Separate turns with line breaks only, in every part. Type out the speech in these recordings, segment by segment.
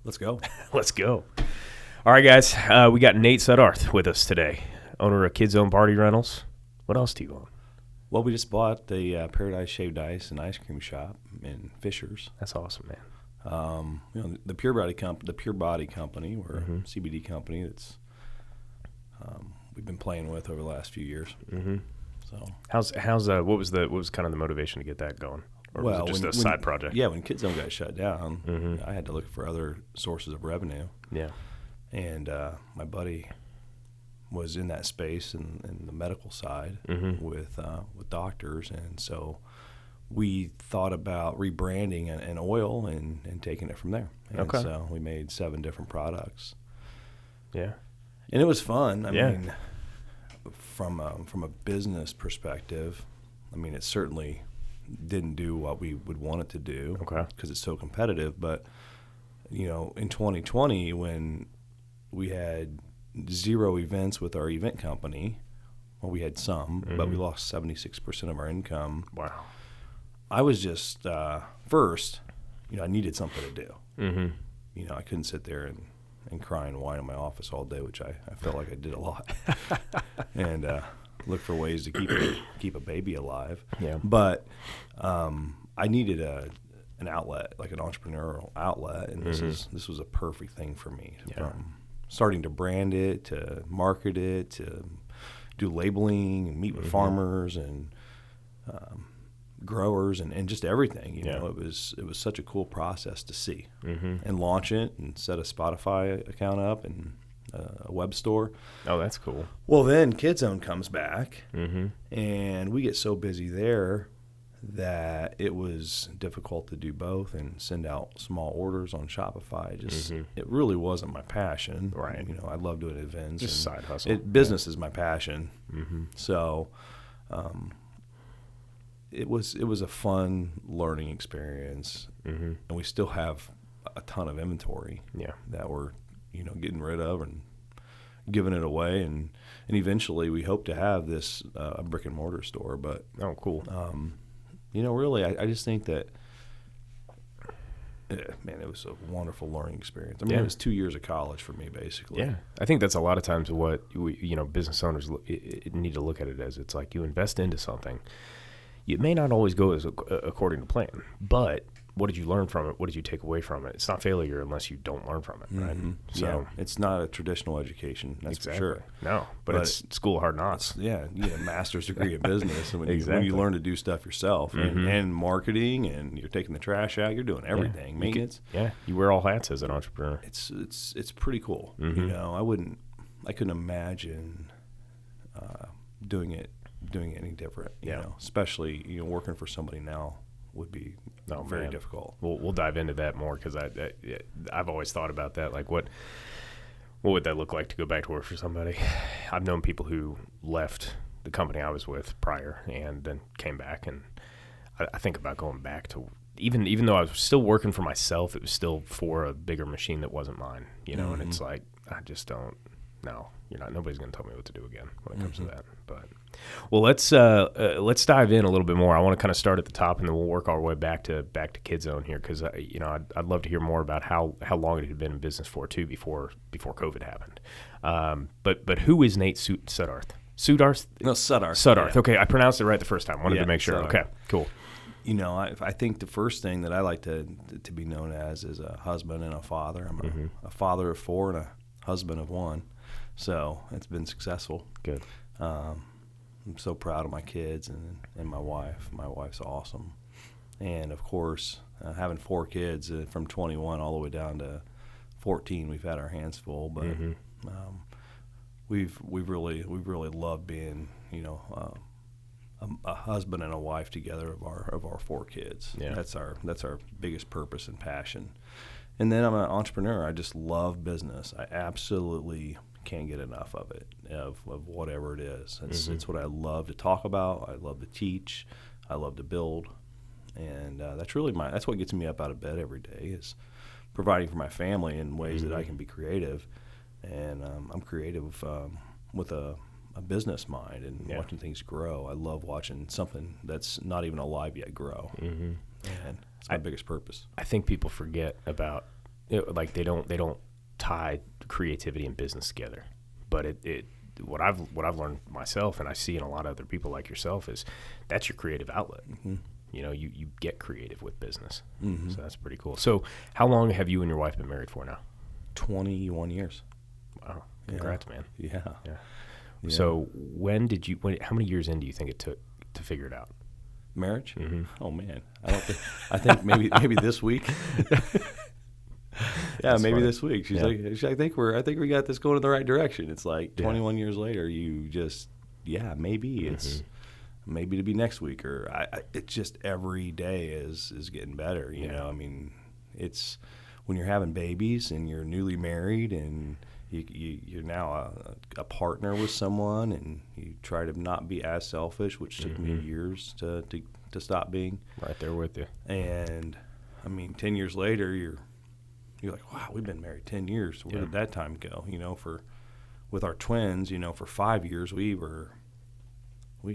Let's go.
Let's go. All right, guys. We got Nate Suddarth with us today, owner of KidZone Party Rentals. What else do you own?
Well, we just bought the Paradise Shaved Ice and Ice Cream Shop in Fishers.
That's awesome, man.
The Pure Body Company, we're a CBD company that's we've been playing with over the last few years.
Mm-hmm.
So
what was kind of the motivation to get that going? Or was it just a side project?
Yeah, when KidZone got shut down,
Mm-hmm.
I had to look for other sources of revenue.
Yeah.
And my buddy was in that space in the medical side with doctors, and so we thought about rebranding an oil and taking it from there. And
Okay.
so we made 7 different products.
Yeah.
And it was fun. I
Yeah.
mean, from a business perspective, I mean, it certainly didn't do what we would want it to do because it's so competitive. But, in 2020, when we had 0 events with our event company, well, we had some, but we lost 76% of our income.
Wow.
I was just, first, I needed something to do.
Mm-hmm.
I couldn't sit there and cry and whine in my office all day, which I felt like I did a lot, and look for ways to keep a baby alive.
Yeah.
But I needed an outlet, like an entrepreneurial outlet, and this was a perfect thing for me.
Yeah.
From starting to brand it, to market it, to do labeling and meet with farmers and growers and just everything. It was such a cool process to see and launch it and set a Spotify account up and a web store.
Oh, that's cool.
Well, then KidZone comes back and we get so busy there that it was difficult to do both and send out small orders on Shopify. It really wasn't my passion.
Right.
I love doing events.
Just
and
side hustle.
Business is my passion. So it was a fun learning experience, and we still have a ton of inventory that we're getting rid of and giving it away, and eventually we hope to have this a brick and mortar store. But
oh, cool.
Really, I just think that, man, it was a wonderful learning experience. I mean, it was 2 years of college for me, basically.
Yeah, I think that's a lot of times what business owners need to look at it as. It's like you invest into something. It may not always go according to plan, but what did you learn from it? What did you take away from it? It's not failure unless you don't learn from it, right?
So it's not a traditional education, that's for sure.
No, but it's school of hard knocks.
You get a master's degree in business, and when
Exactly.
you learn to do stuff yourself and marketing, and you're taking the trash out, you're doing everything, maintenance.
You wear all hats as an entrepreneur.
It's pretty cool. I couldn't imagine doing it any different. Especially working for somebody now would be very difficult.
We'll dive into that more because I've always thought about that. Like, what would that look like to go back to work for somebody? I've known people who left the company I was with prior and then came back, and I think about going back to even though I was still working for myself, it was still for a bigger machine that wasn't mine. And it's like I just don't. No, nobody's going to tell me what to do again when it comes to that. But well, let's dive in a little bit more. I want to kind of start at the top, and then we'll work our way back to KidZone here, because I'd love to hear more about how long it had been in business for too before COVID happened. But who is Nate Suddarth? Suddarth?
No, Suddarth.
Suddarth. Yeah. Okay, I pronounced it right the first time. Wanted to make sure.
Suddarth.
Okay, cool.
I think the first thing that I like to be known as is a husband and a father. I'm a father of 4 and a husband of 1. So it's been successful.
Good.
I'm so proud of my kids and my wife. My wife's awesome. And, of course, having 4 kids from 21 all the way down to 14, we've had our hands full. But we've really loved being, a husband and a wife together of our 4 kids.
Yeah.
That's our biggest purpose and passion. And then I'm an entrepreneur. I just love business. I absolutely can't get enough of it, of whatever it is. It's what I love to talk about. I love to teach. I love to build. And that's what gets me up out of bed every day, is providing for my family in ways that I can be creative. And I'm creative with a business mind and watching things grow. I love watching something that's not even alive yet grow. And it's my biggest purpose.
I think people forget about like they don't tie creativity and business together. But what I've learned myself, and I see in a lot of other people like yourself, is that's your creative outlet.
Mm-hmm.
You know, you get creative with business.
Mm-hmm.
So that's pretty cool. So how long have you and your wife been married for now?
21 years.
Wow. Congrats, man.
Yeah.
So how many years in do you think it took to figure it out?
Marriage?
Mm-hmm.
Oh man, I think maybe this week. Yeah,
That's
maybe
funny.
this week. She's like, I think we got this going in the right direction. It's like 21 years later, you just, maybe it's maybe to be next week, or it's just every day is getting better. You know, I mean, it's when you're having babies and you're newly married and you're now a partner with someone, and you try to not be as selfish, which took me years to stop being.
Right there with you.
And I mean, 10 years later, you're like, wow, we've been married 10 years. Where did that time go? You know, with our twins, you know, for 5 years, we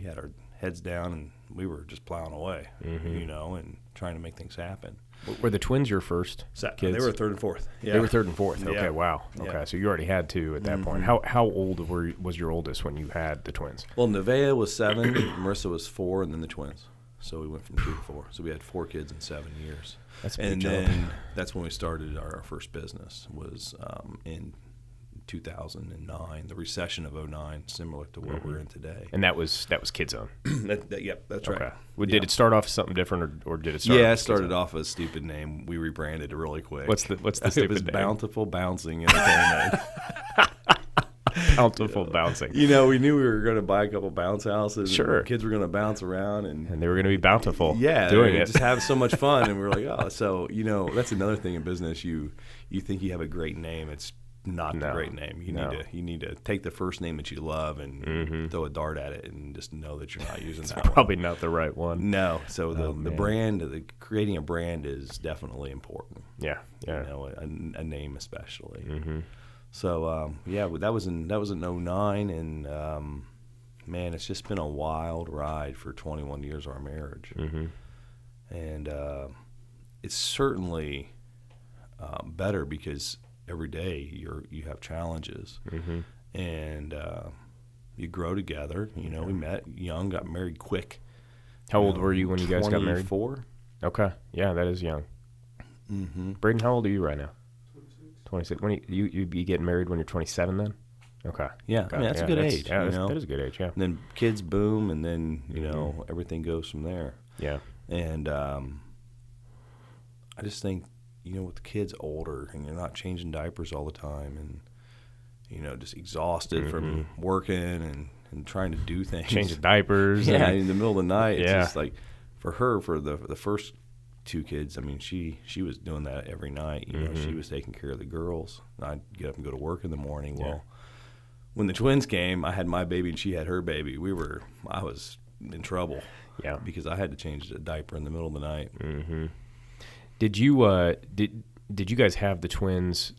had our heads down and we were just plowing away, you know, and trying to make things happen.
Were the twins your first kids?
They were third and fourth. Yeah.
They were third and fourth. Okay,
Yeah.
wow. Okay,
Yeah.
so you already had two at that point. How old was your oldest when you had the twins?
Well, Nevaeh was 7, Marissa was 4, and then the twins. So we went from 2 to 4. So we had 4 kids in 7 years.
That's a big
and
jump.
then that's when we started our first business, was in 2009, the recession of 2009, similar to what we're in today.
And that was KidZone.
Yep, that's right.
Okay. Well, did it start off as something different, or did it start?
Yeah,
off
it
as
started
KidZone?
off as a stupid name. We rebranded it really quick.
What's the
It
stupid
was
name?
Bountiful Bouncing Entertainment.
Bountiful Bouncing.
You know, we knew we were going to buy a couple bounce houses.
Sure.
And kids were going to bounce around
And they were going to be bountiful.
Yeah,
doing
and
it.
just have so much fun. And we were like, oh, so, you know, that's another thing in business. You think you have a great name. It's not the great name. You need to take the first name that you love and throw a dart at it and just know that you're not using that one.
Probably not the right one.
No. So the brand, creating a brand is definitely important.
Yeah.
You know, a name especially. So that was in 2009, and man, it's just been a wild ride for 21 years of our marriage. And it's certainly better because every day you have challenges, and you grow together. You know, we met young, got married quick.
How old were you when you guys got married?
24.
Okay, yeah, that is young. Braden, how old are you right now? 26. When you be getting married when you're 27 then? Okay.
Yeah,
Okay.
I mean, that's a good age.
Yeah,
you know?
that is a good age. Yeah.
And then kids boom, and then you know everything goes from there.
Yeah.
And I just think, you know, with the kids older and you're not changing diapers all the time, and you know, just exhausted from working and trying to do things,
Changing diapers.
yeah,
and-
in the middle of the night. It's
Yeah.
just like for her, for the first 2 kids, I mean, she was doing that every night. You know, she was taking care of the girls. I'd get up and go to work in the morning.
Yeah.
Well, when the twins came, I had my baby and she had her baby. I was in trouble.
Yeah.
Because I had to change the diaper in the middle of the night.
Did you did you guys have the twins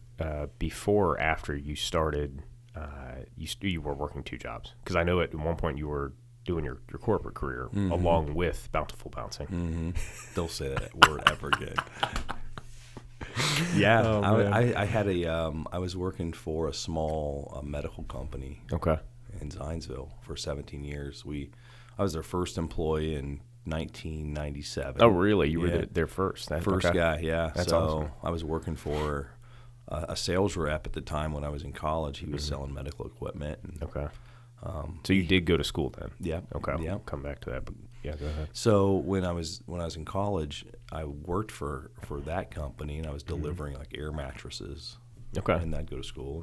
before or after you started? You were working 2 jobs, because I know at one point you were doing your corporate career along with Bountiful Bouncing.
Don't say that word ever again. Yeah,
Oh, man.
I had I was working for a small medical company
Okay.
in Zionsville for 17 years. I was their first employee in 1997.
Oh, really? You were
Yeah.
their first?
First guy, yeah.
That's
so
awesome.
I was working for a sales rep at the time when I was in college. He was selling medical equipment. And,
Okay. So you did go to school then?
yeah.
Okay.
Yeah.
We'll come back to that, but yeah, go ahead.
So when I was in college, I worked for that company, and I was delivering like air mattresses.
Okay.
And I'd go to school,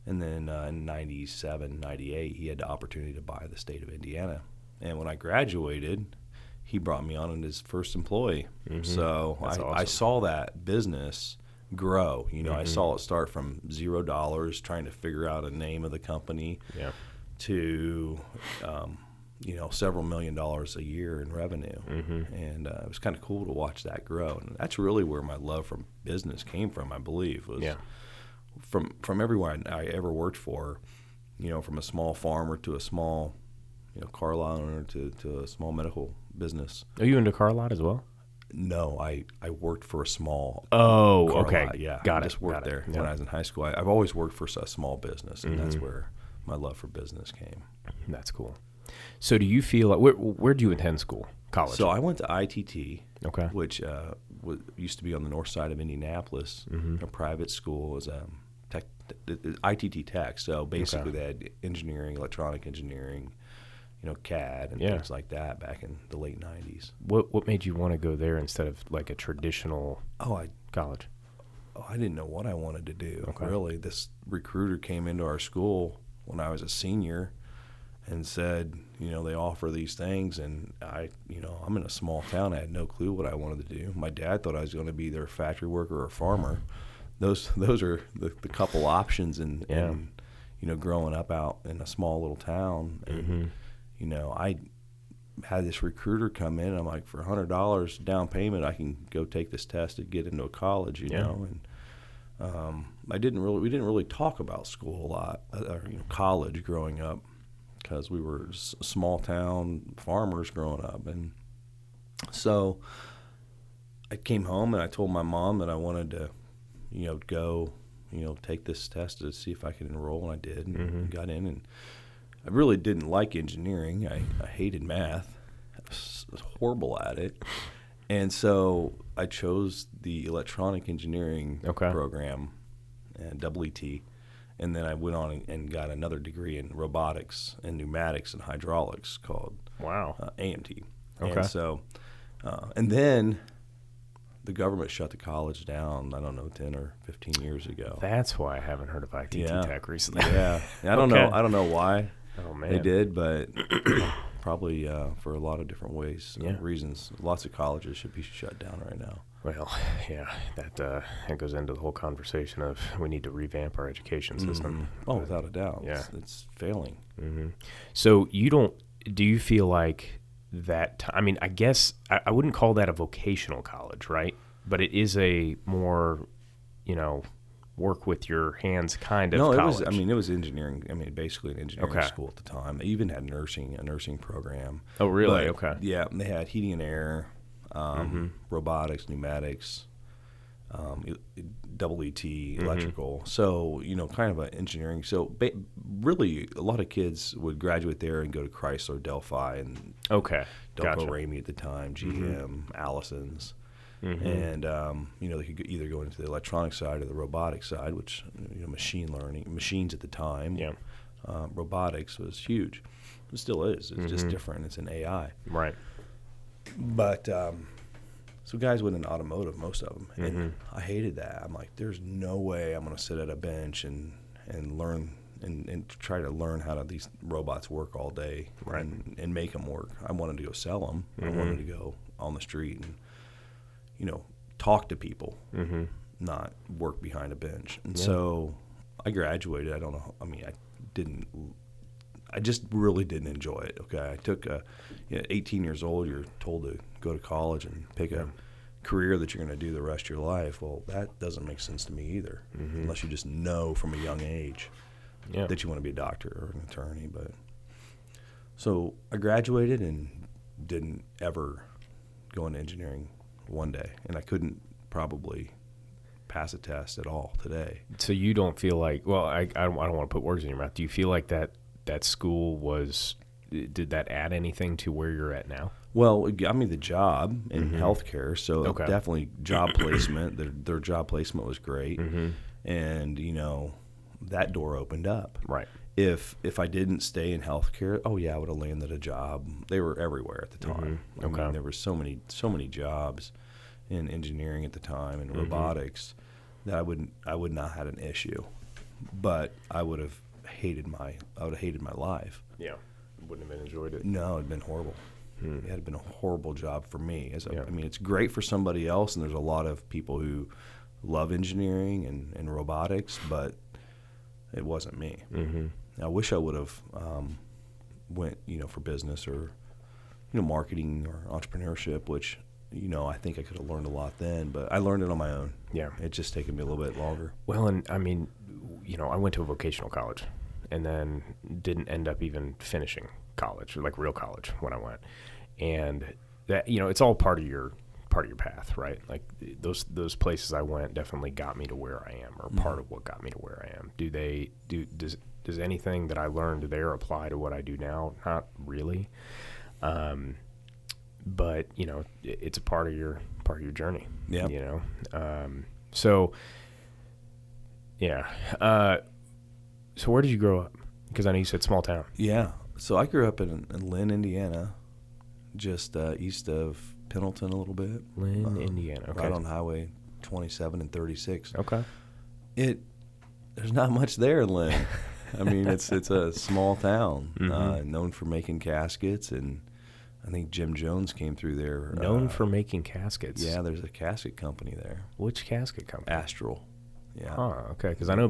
and then in 97, 98, he had the opportunity to buy the state of Indiana. And when I graduated, he brought me on as his first employee. So
That's
I
awesome.
saw that business grow. You know, I saw it start from $0, trying to figure out a name of the company,
Yeah.
to you know, several $1 million a year in revenue. And it was kind of cool to watch that grow. And that's really where my love from business came from, I believe, was from everywhere I ever worked for, you know, from a small farmer to a small, you know, car lot owner to a small medical business.
Are you into car lot as well?
No, I worked for a small
Oh,
car
okay.
lot. Yeah,
Got
I
it.
just worked there
Yeah.
when I was in high school. I've always worked for a small business, and that's
Mm-hmm.
where my love for business came.
That's cool. So do you feel like, where do you attend school? College?
So I went to ITT,
Okay.
which used to be on the north side of Indianapolis.
Mm-hmm.
A private school. It was ITT Tech. So basically, they had engineering, electronic engineering, CAD and
Yeah.
things like that back in the late '90s.
What made you want to go there instead of like a traditional college?
I didn't know what I wanted to do.
Okay.
Really, this recruiter came into our school when I was a senior and said, they offer these things, and I'm in a small town. I had no clue what I wanted to do. My dad thought I was going to be either a factory worker or a farmer. Those are the couple options, and growing up out in a small little town, and I had this recruiter come in. I'm like, for $100 down payment, I can go take this test and get into a college, and we didn't really talk about school a lot, or college growing up, because we were small town farmers growing up. And so I came home and I told my mom that I wanted to, go, take this test to see if I could enroll, and I did, and got in. And I really didn't like engineering. I hated math. I was horrible at it. And so I chose the electronic engineering program, and EET. And then I went on and got another degree in robotics and pneumatics and hydraulics called AMT.
Okay.
And so, and then the government shut the college down, I don't know, 10 or 15 years ago.
That's why I haven't heard of ITT Tech recently.
Yeah. I don't know why
they
did, but probably for a lot of different reasons. Lots of colleges should be shut down right now.
Well, yeah, that goes into the whole conversation of we need to revamp our education system.
Mm-hmm. Oh, without a doubt.
Yeah.
It's failing.
Mm-hmm. So do you feel like that, I mean, I guess I wouldn't call that a vocational college, right? But it is a more, work with your hands kind of college.
It was engineering. Basically an engineering school at the time. They even had a nursing program.
Oh, really?
But,
okay.
Yeah, they had heating and air, robotics, pneumatics, EET, electrical. So, kind of an engineering. So, really, a lot of kids would graduate there and go to Chrysler, Delphi, and Delco Ramey at the time, GM, Allison's. And, they could either go into the electronic side or the robotics side, which, machine learning, machines at the time.
Yeah.
Robotics was huge. It still is. It's just different. It's an AI.
Right.
But so guys went in automotive, most of them, and I hated that. I'm like, there's no way I'm going to sit at a bench and learn and try to learn how these robots work all day,
right,
and make them work. I wanted to go sell them. I wanted to go on the street and talk to people, not work behind a bench. And so I graduated. I don't know. I just really didn't enjoy it. Okay, I took 18 years old. You're told to go to college and pick a career that you're going to do the rest of your life. Well, that doesn't make sense to me either, unless you just know from a young age that you want to be a doctor or an attorney. But so I graduated and didn't ever go into engineering one day, and I couldn't probably pass a test at all today. So
you don't feel like? Well, I don't want to put words in your mouth. Do you feel like that school did that add anything to where you're at now?
Well, it got me the job in healthcare, so definitely job placement. Their job placement was great, and that door opened up.
Right.
If I didn't stay in healthcare, I would have landed a job. They were everywhere at the time. I mean, there were so many jobs in engineering at the time and robotics that I would not have had an issue, but I would have hated my life.
Yeah, wouldn't have enjoyed it.
No, it'd been horrible. It had been a horrible job for me. It's great for somebody else, and there's a lot of people who love engineering and robotics, but it wasn't me. I wish I would have went, for business or, marketing or entrepreneurship, which, I think I could have learned a lot then, but I learned it on my own.
Yeah.
It's just taken me a little bit longer.
Well, and I mean, I went to a vocational college and then didn't end up even finishing college, like real college when I went. And that, it's all part of your part of your path, right? Like those places I went definitely got me to where I am, or part of what got me to where I am. Does anything that I learned there apply to what I do now? Not really. But it's a part of your journey.
Yeah.
So yeah. So where did you grow up? Because I know you said small town.
Yeah. So I grew up in Lynn, Indiana, just east of Pendleton a little bit.
Lynn, Indiana. Okay.
Right on Highway 27 and 36.
Okay.
There's not much there in Lynn. I mean, it's a small town, known for making caskets, and I think Jim Jones came through there.
Known for making caskets.
Yeah, there's a casket company there.
Which casket company?
Astral. Yeah.
Oh, okay. Because I know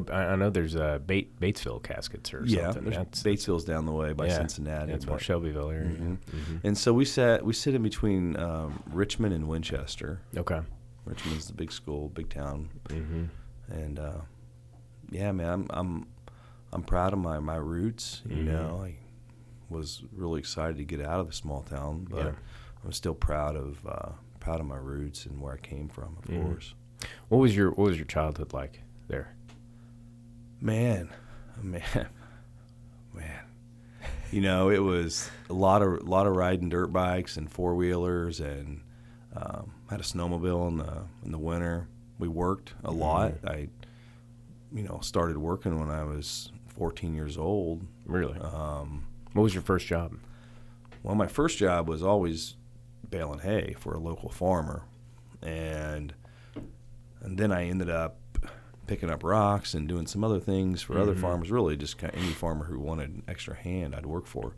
there's Batesville caskets or something.
Yeah, Batesville's down the way by Cincinnati.
Yeah, it's more Shelbyville area.
And so we sit in between Richmond and Winchester.
Okay.
Richmond's the big school, big town. And yeah, man, I'm proud of my roots. I was really excited to get out of the small town, but I'm still proud of my roots and where I came from, of course.
What was your childhood like there?
Man. It was a lot of riding dirt bikes and four wheelers, and had a snowmobile in the winter. We worked a lot. I started working when I was 14 years old.
Really? What was your first job?
Well, my first job was always baling hay for a local farmer, and then I ended up picking up rocks and doing some other things for other farmers, really just kind of any farmer who wanted an extra hand I'd work for.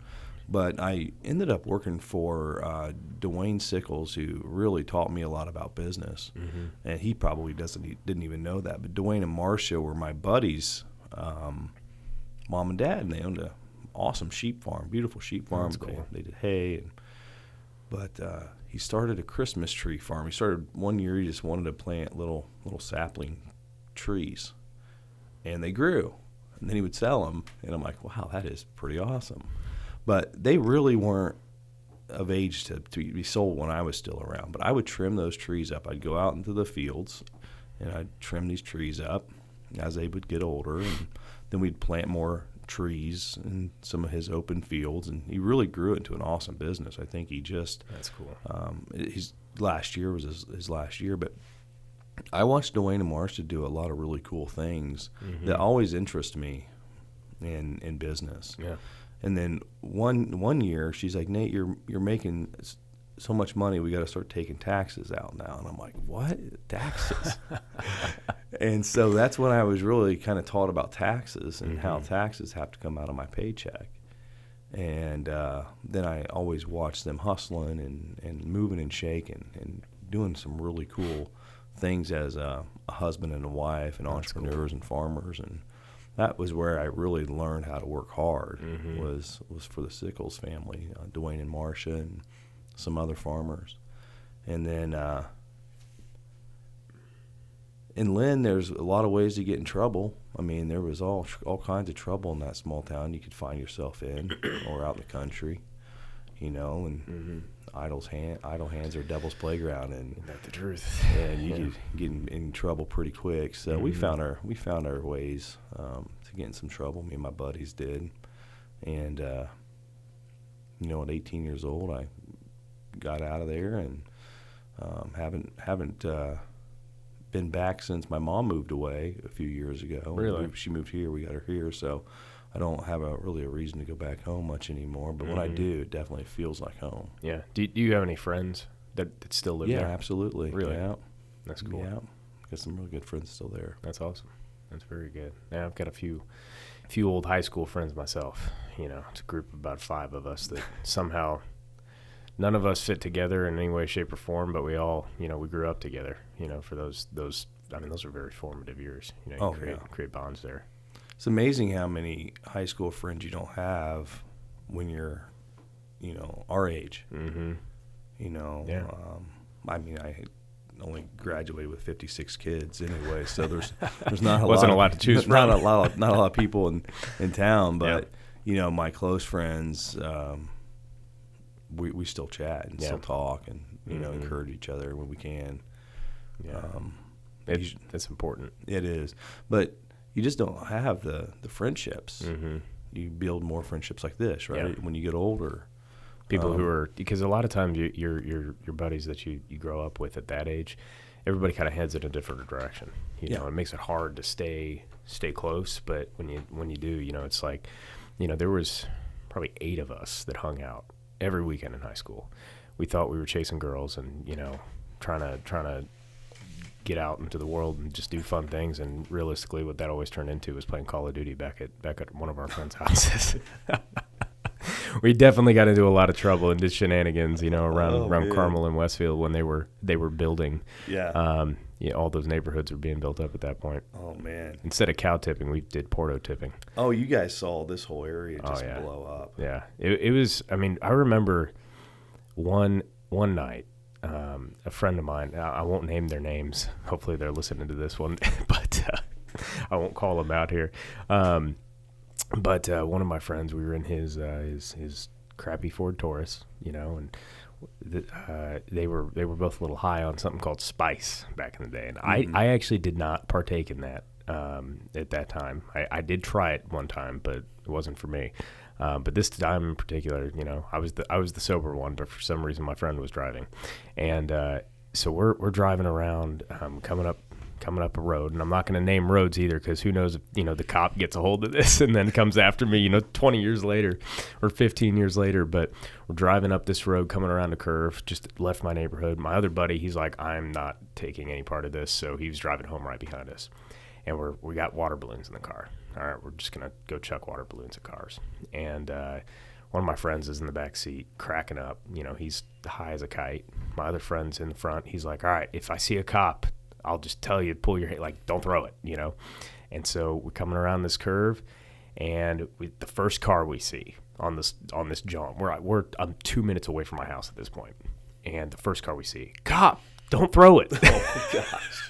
But I ended up working for Dwayne Sickles, who really taught me a lot about business. And he probably didn't even know that. But Dwayne and Marcia were my buddies' mom and dad, and they owned a awesome sheep farm, beautiful sheep farm.
That's cool.
They did hay. But he started a Christmas tree farm. He started one year, he just wanted to plant little sapling trees. And they grew. And then he would sell them. And I'm like, wow, that is pretty awesome. But they really weren't of age to be sold when I was still around. But I would trim those trees up. I'd go out into the fields, and I'd trim these trees up as they would get older. And then we'd plant more trees in some of his open fields. And he really grew it into an awesome business. I think he just...
That's cool.
His last year was his last year. But I watched Dwayne and Marcia do a lot of really cool things that always interest me in business.
Yeah.
And then one year, she's like, Nate, you're making so much money, we got to start taking taxes out now. And I'm like, what? Taxes? And so that's when I was really kind of taught about taxes and how taxes have to come out of my paycheck. And then I always watched them hustling and moving and shaking and doing some really cool things as a husband and a wife and entrepreneurs and farmers. And that was where I really learned how to work hard, was for the Sickles family, Dwayne and Marcia and some other farmers. And then in Lynn, there's a lot of ways to get in trouble. I mean, there was all kinds of trouble in that small town you could find yourself in or out in the country, and idle hands are devil's playground, and
Isn't that the truth?
and you could get in trouble pretty quick. So we found our ways to get in some trouble. Me and my buddies did, and at 18 years old, I got out of there and haven't been back since my mom moved away a few years ago.
Really?
She moved here. We got her here, so I don't have really a reason to go back home much anymore. But when I do, it definitely feels like home.
Yeah. Do you have any friends that still live there?
Yeah, absolutely.
Really?
Yeah.
That's cool.
Yeah. Got some really good friends still there.
That's awesome. That's very good. Yeah, I've got a few old high school friends myself. It's a group of about 5 of us that somehow none of us fit together in any way, shape, or form, but we all, we grew up together, for those, those are very formative years. You create bonds there.
It's amazing how many high school friends you don't have when you're, our age.
Yeah.
I only graduated with 56 kids anyway, so there's not a
Wasn't
lot
a lot to choose from.
Not a lot of people in town, but my close friends, we still chat and still talk, and you know, encourage each other when we can.
Yeah. That's important.
It is. But you just don't have the friendships.
Mm-hmm.
You build more friendships like this, right?
Yeah.
When you get older.
People who are, because a lot of times your buddies that you grow up with at that age, everybody kind of heads in a different direction. You know, it makes it hard to stay close. But when you do, you know, it's like, you know, there was probably 8 of us that hung out every weekend in high school. We thought we were chasing girls and, you know, trying to get out into the world and just do fun things. And realistically, what that always turned into was playing Call of Duty back at one of our friends' houses. We definitely got into a lot of trouble and did shenanigans, you know, around Carmel and Westfield when they were building.
Yeah.
All those neighborhoods were being built up at that point.
Oh man!
Instead of cow tipping, we did Porto tipping.
Oh, you guys saw this whole area just blow up.
Yeah, it was. I mean, I remember one night, a friend of mine. I won't name their names. Hopefully, they're listening to this one, but I won't call them out here. But one of my friends, we were in his crappy Ford Taurus, you know, and they were both a little high on something called Spice back in the day, and I actually did not partake in that at that time. I did try it one time, but it wasn't for me. But this time in particular, you know, I was the sober one, but for some reason my friend was driving, and so we're driving around, coming up a road, and I'm not going to name roads either, because who knows if, you know, the cop gets a hold of this and then comes after me, you know, 20 years later or 15 years later. But we're driving up this road, coming around a curve, just left my neighborhood. My other buddy, he's like, I'm not taking any part of this, so he was driving home right behind us, and we got water balloons in the car. All right, we're just going to go chuck water balloons at cars. And one of my friends is in the back seat cracking up. You know, he's high as a kite. My other friend's in the front. He's like, all right, if I see a cop, I'll just tell you, pull your head, like, don't throw it, you know? And so we're coming around this curve, and the first car we see on this jaunt, I'm 2 minutes away from my house at this point, and the first car we see, cop, don't throw it.
Oh, my gosh.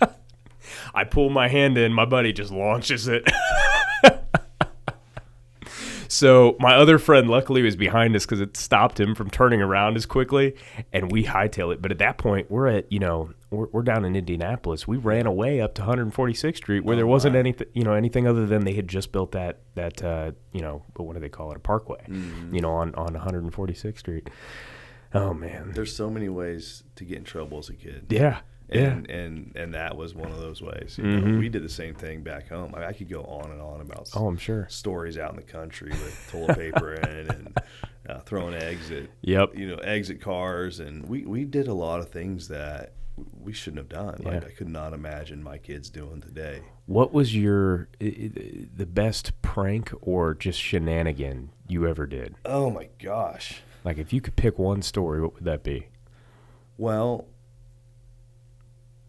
I pull my hand in, my buddy just launches it. So my other friend luckily was behind us because it stopped him from turning around as quickly, and we hightail it. But at that point, we're at, you know, we're down in Indianapolis. We ran away up to 146th Street where there wasn't anything other than they had just built that you know, what do they call it, a parkway, you know, on 146th Street. Oh man,
there's so many ways to get in trouble as a kid.
Yeah.
And that was one of those ways. You know, we did the same thing back home. I could go on and on about
I'm sure
stories out in the country with toilet paper in and throwing eggs at eggs at cars, and we did a lot of things that we shouldn't have done.
Yeah.
Like I could not imagine my kids doing today.
What was the best prank or just shenanigan you ever did?
Oh my gosh!
Like if you could pick one story, what would that be?
Well,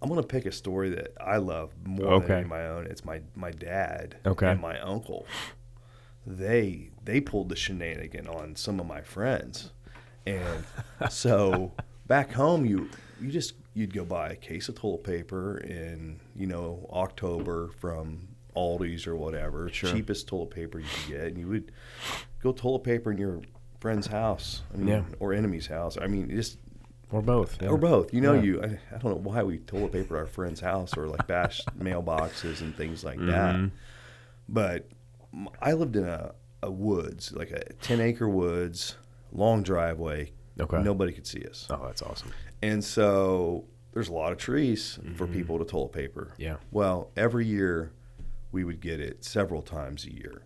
I'm going to pick a story that I love more than any of my own. It's my dad and my uncle. They pulled the shenanigan on some of my friends. And so back home, you'd go buy a case of toilet paper in, you know, October from Aldi's or whatever, cheapest toilet paper you could get. And you would go toilet paper in your friend's house, or enemy's house. I mean, just...
Or both. Yeah.
Or both. You know, I don't know why we toilet papered our friend's house or like bashed mailboxes and things like that. But I lived in a woods, like a 10-acre woods, long driveway.
Okay.
Nobody could see us.
Oh, that's awesome.
And so there's a lot of trees for people to toilet paper.
Yeah.
Well, every year we would get it several times a year.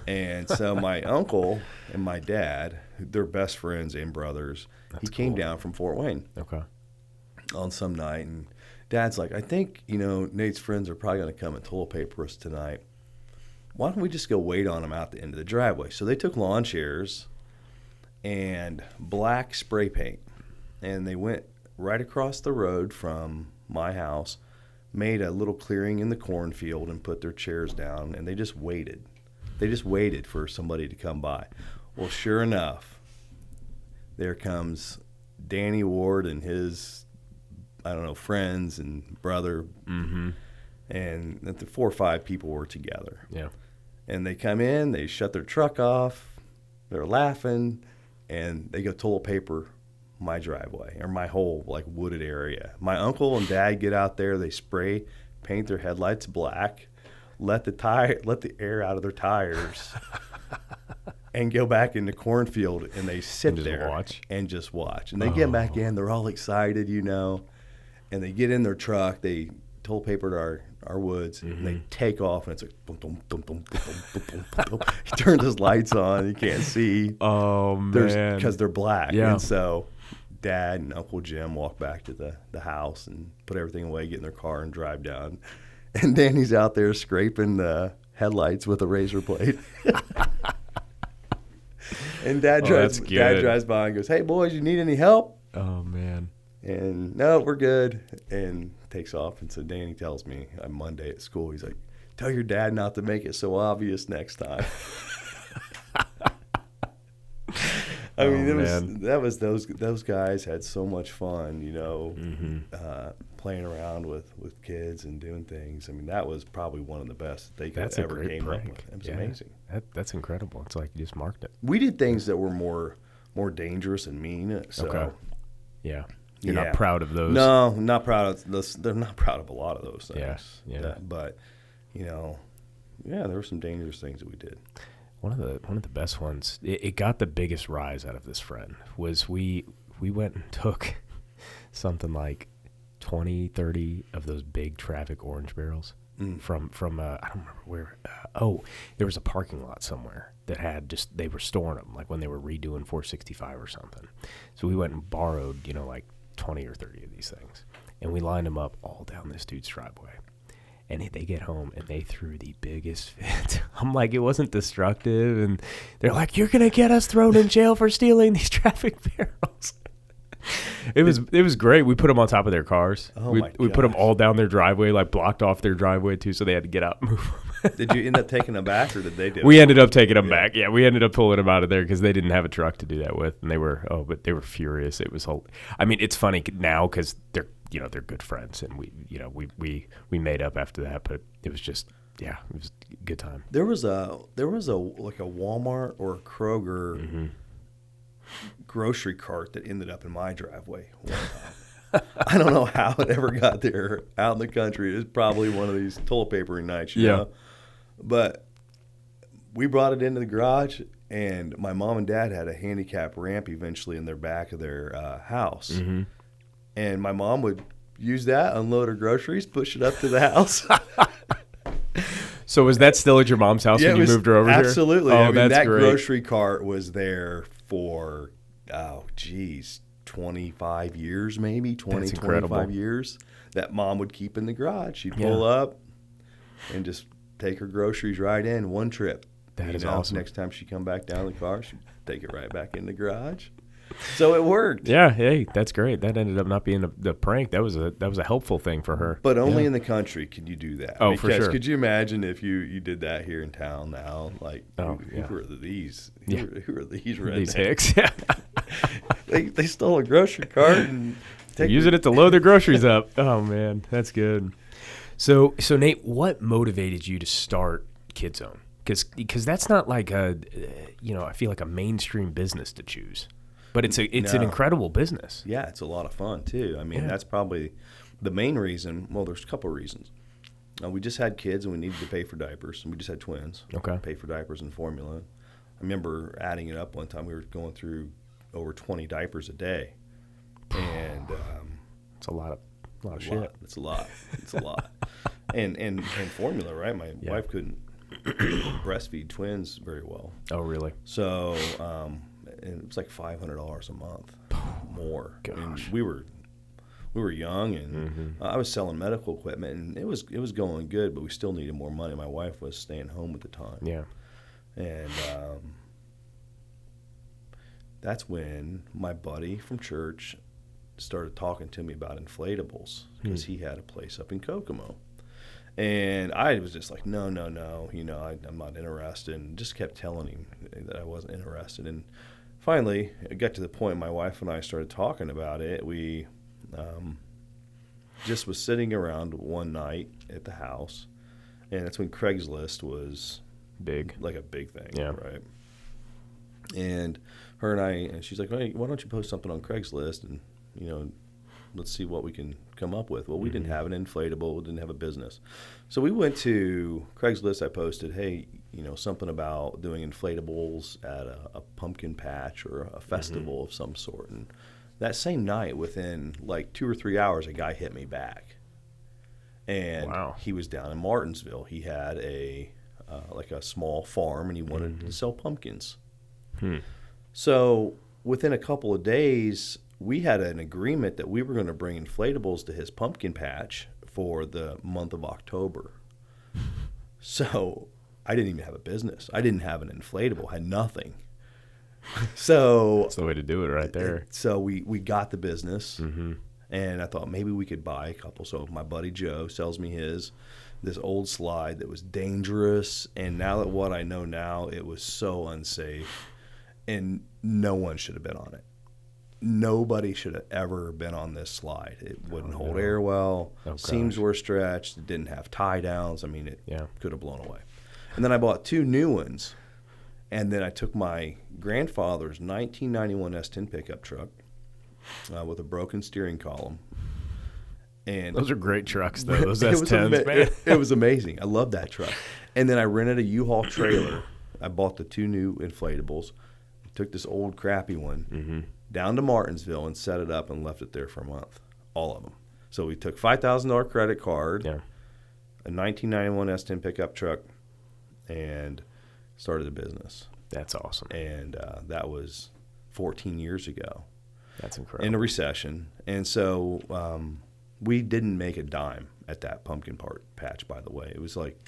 And so my uncle and my dad, they're best friends and brothers, he came down from Fort Wayne on some night. And Dad's like, I think, you know, Nate's friends are probably going to come and toilet paper us tonight. Why don't we just go wait on them out the end of the driveway? So they took lawn chairs and black spray paint, and they went right across the road from my house, made a little clearing in the cornfield and put their chairs down, and they just waited. They just waited for somebody to come by. Well, sure enough, there comes Danny Ward and his, friends and brother, and the 4 or 5 people were together.
Yeah.
And they come in, they shut their truck off, they're laughing, and they go toilet paper my driveway or my whole like wooded area. My uncle and dad get out there, they spray paint their headlights black, let the air out of their tires and go back in the cornfield, and they sit there and just watch. And they get back in, they're all excited, and they get in their truck, they toll papered our woods, and they take off, and it's like boom, boom, boom, boom, boom, boom, boom, boom, boom. He turned his lights on, you can't see.
Oh, man.
Because they're black.
Yeah.
And so Dad and Uncle Jim walk back to the house and put everything away, get in their car, and drive down. And Danny's out there scraping the headlights with a razor blade. And Dad drives by and goes, "Hey, boys, you need any help?"
Oh, man.
And, "No, we're good." And takes off. And so Danny tells me on Monday at school, he's like, "Tell your dad not to make it so obvious next time." I mean, those guys had so much fun, playing around with kids and doing things. I mean, that was probably one of the best they could ever came up with. It was amazing.
That's incredible. It's like you just marked it.
We did things that were more dangerous and mean. So,
okay. Yeah. You're not proud of those?
No, not proud of those. They're not proud of a lot of those things.
Yeah.
But, there were some dangerous things that we did.
One of the best ones, it got the biggest rise out of this friend, was we went and took something like 20, 30 of those big traffic orange barrels from I don't remember where. There was a parking lot somewhere that had they were storing them, like when they were redoing 465 or something. So we went and borrowed, like 20 or 30 of these things, and we lined them up all down this dude's driveway. And they get home, and they threw the biggest fit. I'm like, it wasn't destructive. And they're like, "You're going to get us thrown in jail for stealing these traffic barrels." It was great. We put them on top of their cars. We put them all down their driveway, like blocked off their driveway, too, so they had to get out and move them.
Did you end up taking them back, or did they do it?
We ended up taking them back. Yeah, we ended up pulling them out of there because they didn't have a truck to do that with. And they were furious. It was it's funny now because they're good friends, and we made up after that, but it was just, it was a good time.
There was a like a Walmart or a Kroger grocery cart that ended up in my driveway one time. I don't know how it ever got there out in the country. It was probably one of these toilet papering nights, you know. But we brought it into the garage, and my mom and dad had a handicap ramp eventually in their back of their house. Mm-hmm. And my mom would use that, unload her groceries, push it up to the house.
So was that still at your mom's house when you moved her over
absolutely.
here?
Absolutely.
Oh, that's
that
great.
Grocery cart was there for, 25 years maybe, 25 years. That mom would keep in the garage. She'd pull up and just take her groceries right in one trip.
That is awesome.
Next time she come back down the car, she'd take it right back in the garage. So it worked.
Yeah, hey, that's great. That ended up not being the prank. That was a helpful thing for her.
But only in the country can you do that.
Oh, for sure.
Could you imagine if you did that here in town now? Like, who are these? Who are these rednecks?
These hicks. Yeah.
they stole a grocery cart and
using it to load their groceries up. Oh man, that's good. So Nate, what motivated you to start KidZone? Because that's not like I feel like a mainstream business to choose. But it's an incredible business.
Yeah, it's a lot of fun, too. I mean, that's probably the main reason. Well, there's a couple of reasons. We just had kids, and we needed to pay for diapers. And we just had twins.
Okay.
Pay for diapers and formula. I remember adding it up one time. We were going through over 20 diapers a day. And
it's a lot of shit.
It's a lot. It's a lot. And formula, right? My wife couldn't breastfeed twins very well.
Oh, really?
So and it was like $500 a month more.
Gosh.
And we were young, and I was selling medical equipment, and it was going good, but we still needed more money. My wife was staying home at the time.
Yeah.
And that's when my buddy from church started talking to me about inflatables, because he had a place up in Kokomo. And I was just like, no, I'm not interested, and just kept telling him that I wasn't interested. And finally, it got to the point my wife and I started talking about it. We just was sitting around one night at the house, and that's when Craigslist was
big,
like a big thing,
yeah.
Right? And her and she's like, hey, why don't you post something on Craigslist and, let's see what we can come up with. Well, we didn't have an inflatable. We didn't have a business. So we went to Craigslist. I posted, hey, something about doing inflatables at a pumpkin patch or a festival of some sort. And that same night, within like 2 or 3 hours, a guy hit me back. And he was down in Martinsville. He had a small farm, and he wanted to sell pumpkins. So within a couple of days, we had an agreement that we were going to bring inflatables to his pumpkin patch for the month of October. So I didn't even have a business. I didn't have an inflatable, had nothing. So
that's the way to do it right there.
So we got the business, and I thought maybe we could buy a couple. So my buddy Joe sells me this old slide that was dangerous, and now that what I know now, it was so unsafe, and no one should have been on it. Nobody should have ever been on this slide. It wouldn't hold air well. Seams were stretched. It didn't have tie downs. I mean, it could have blown away. And then I bought 2 new ones, and then I took my grandfather's 1991 S10 pickup truck with a broken steering column. And
those are great trucks, though. Those S10s, man.
It was amazing. I love that truck. And then I rented a U-Haul trailer. I bought the 2 new inflatables, took this old crappy one down to Martinsville and set it up and left it there for a month, all of them. So we took $5,000 credit card, a 1991 S10 pickup truck, and started a business.
That's awesome.
And that was 14 years ago.
That's incredible. In
a recession. And so we didn't make a dime at that pumpkin patch, by the way. It was like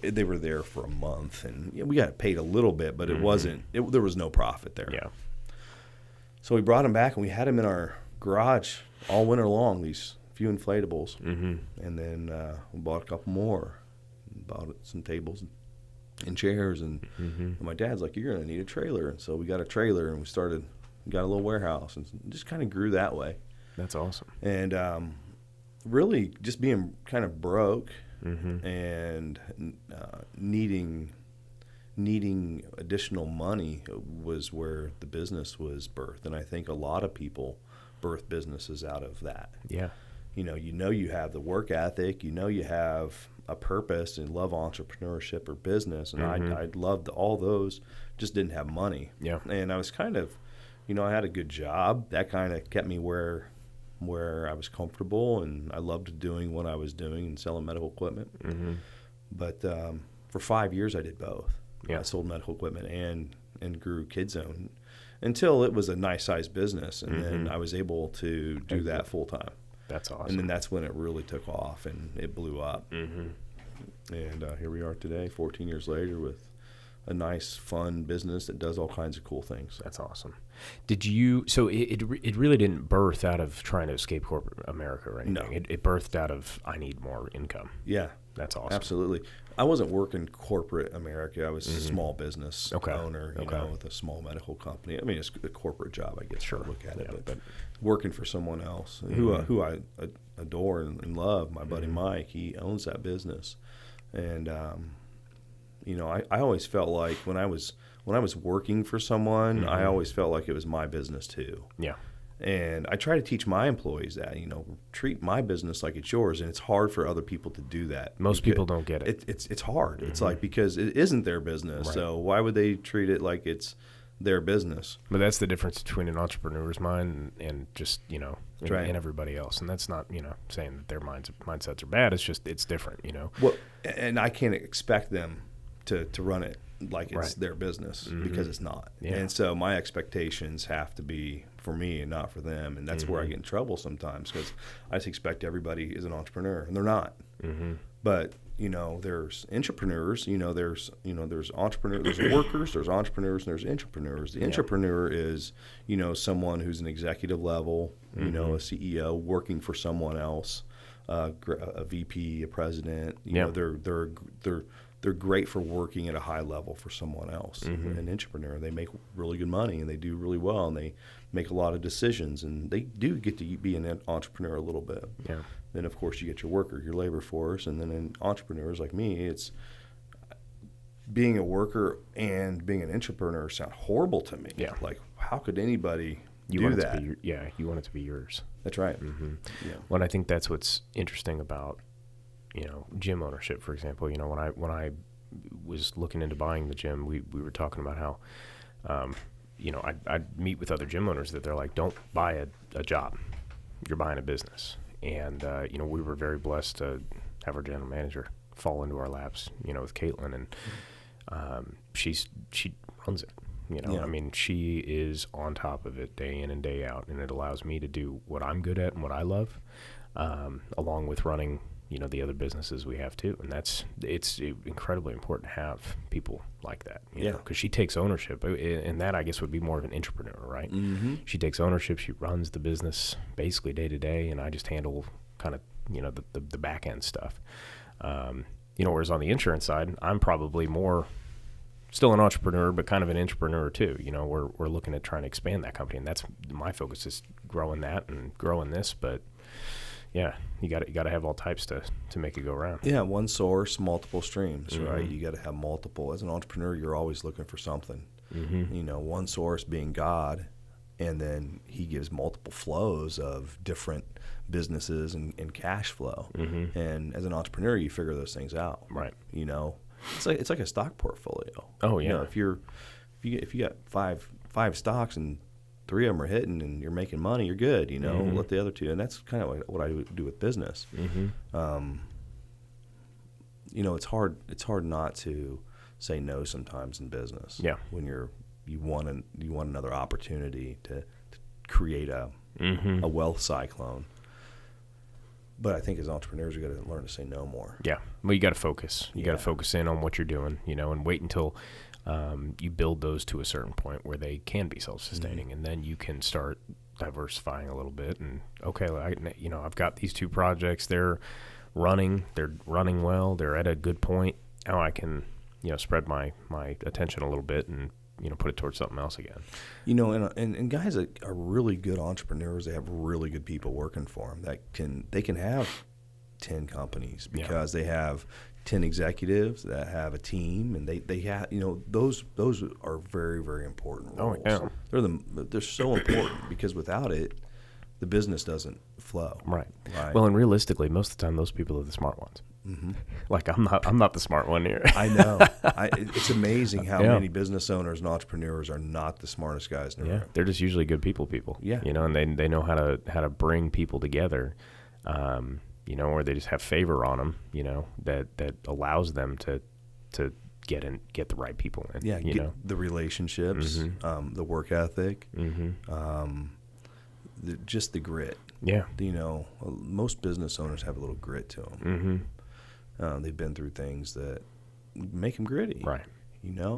they were there for a month, and we got paid a little bit, but it wasn't. There was no profit there.
Yeah.
So we brought them back, and we had them in our garage all winter long, these few inflatables. And then we bought a couple more, bought some tables and chairs. And my dad's like, you're going to need a trailer. And so we got a trailer, and we got a little warehouse, and just kind of grew that way.
That's awesome.
And really just being kind of broke and needing additional money was where the business was birthed. And I think a lot of people birth businesses out of that.
Yeah.
You have the work ethic, you have a purpose and love entrepreneurship or business. And I loved all those, just didn't have money.
Yeah.
And I was kind of, I had a good job. That kind of kept me where I was comfortable, and I loved doing what I was doing and selling medical equipment. But for 5 years, I did both. I sold medical equipment and grew KidZone until it was a nice-sized business, and then I was able to do that full-time.
That's awesome.
And then that's when it really took off, and it blew up. And here we are today, 14 years later, with a nice, fun business that does all kinds of cool things.
That's awesome. So it really didn't birth out of trying to escape corporate America or anything.
No.
It birthed out of, I need more income.
Yeah.
That's awesome.
Absolutely. I wasn't working corporate America. I was a small business owner, with a small medical company. I mean, it's a corporate job, I guess. Sure. Look at it, but working for someone else who I adore and love, my buddy Mike, he owns that business. And, I always felt like when I was working for someone, I always felt like it was my business too.
Yeah.
And I try to teach my employees that, treat my business like it's yours. And it's hard for other people to do that.
Most people don't get it.
It's hard. It's like, because it isn't their business. Right. So why would they treat it like it's their business?
But that's the difference between an entrepreneur's mind and just,
right.
and everybody else. And that's not, saying that their mindsets are bad. It's just, it's different,
Well, and I can't expect them to run it like it's their business, because it's not. Yeah. And so my expectations have to be for me and not for them. And that's where I get in trouble sometimes, because I just expect everybody is an entrepreneur, and they're not. But, there's entrepreneurs, there's entrepreneurs, there's workers, there's entrepreneurs, and there's entrepreneurs. The entrepreneur is, someone who's an executive level, a CEO working for someone else, a VP, a president. They're great for working at a high level for someone else. An entrepreneur, they make really good money, and they do really well, and they make a lot of decisions, and they do get to be an entrepreneur a little bit.
Yeah.
Then, of course, you get your worker, your labor force, and then in entrepreneurs like me, it's being a worker and being an entrepreneur sound horrible to me.
Yeah.
Like, how could anybody
You
do
want it
that?
to be you want it to be yours.
That's right.
Mm-hmm.
Yeah.
Well, I think that's what's interesting about, gym ownership, for example. When I was looking into buying the gym, we were talking about how, I'd meet with other gym owners that they're like, don't buy a job. You're buying a business. And, we were very blessed to have our general manager fall into our laps, with Caitlin. And she runs it.
Yeah.
I mean, she is on top of it day in and day out, and it allows me to do what I'm good at and what I love, along with running, the other businesses we have too. And it's incredibly important to have people like that, because she takes ownership. And that, I guess, would be more of an entrepreneur, right?
Mm-hmm.
She takes ownership. She runs the business basically day to day, and I just handle kind of, the back end stuff. Whereas on the insurance side, I'm probably more still an entrepreneur, but kind of an entrepreneur too. We're looking at trying to expand that company, and that's my focus, is growing that and growing this. But yeah, you got to have all types to make it go around.
Yeah, one source, multiple streams,
Mm-hmm.
right? You got to have multiple. As an entrepreneur, you're always looking for something.
Mm-hmm.
One source being God, and then he gives multiple flows of different businesses and cash flow.
Mm-hmm.
And as an entrepreneur, you figure those things out.
Right.
It's like a stock portfolio.
Oh yeah.
If you got five stocks and 3 of them are hitting and you're making money, you're good.
Mm-hmm.
Let the other 2, and that's kind of what I do with business.
Mm-hmm.
It's hard not to say no sometimes in business.
Yeah.
When you want another opportunity to create a wealth cyclone. But I think as entrepreneurs, we got to learn to say no more.
Yeah. Well, you got to focus. You got to focus in on what you're doing, and wait until you build those to a certain point where they can be self-sustaining,
Mm-hmm.
and then you can start diversifying a little bit. And okay, I've got these 2 projects. They're running well. They're at a good point. Now I can, spread my attention a little bit and put it towards something else again.
And guys that are really good entrepreneurs, they have really good people working for them they can have 10 companies because they have 10 executives that have a team, and they have, those are very, very important roles.
Oh, yeah.
They're so important, because without it, the business doesn't flow.
Right. Well, and realistically, most of the time, those people are the smart ones.
Mm-hmm.
Like I'm not the smart one here.
I know. It's amazing how many business owners and entrepreneurs are not the smartest guys in the room.
They're just usually good people. Yeah. And they know how to bring people together, or they just have favor on them, that allows them to get the right people in.
Yeah. The relationships,
Mm-hmm.
the work ethic,
Mm-hmm.
just the grit.
Yeah.
Most business owners have a little grit to them.
Mm-hmm.
They've been through things that make them gritty.
Right.
Yeah.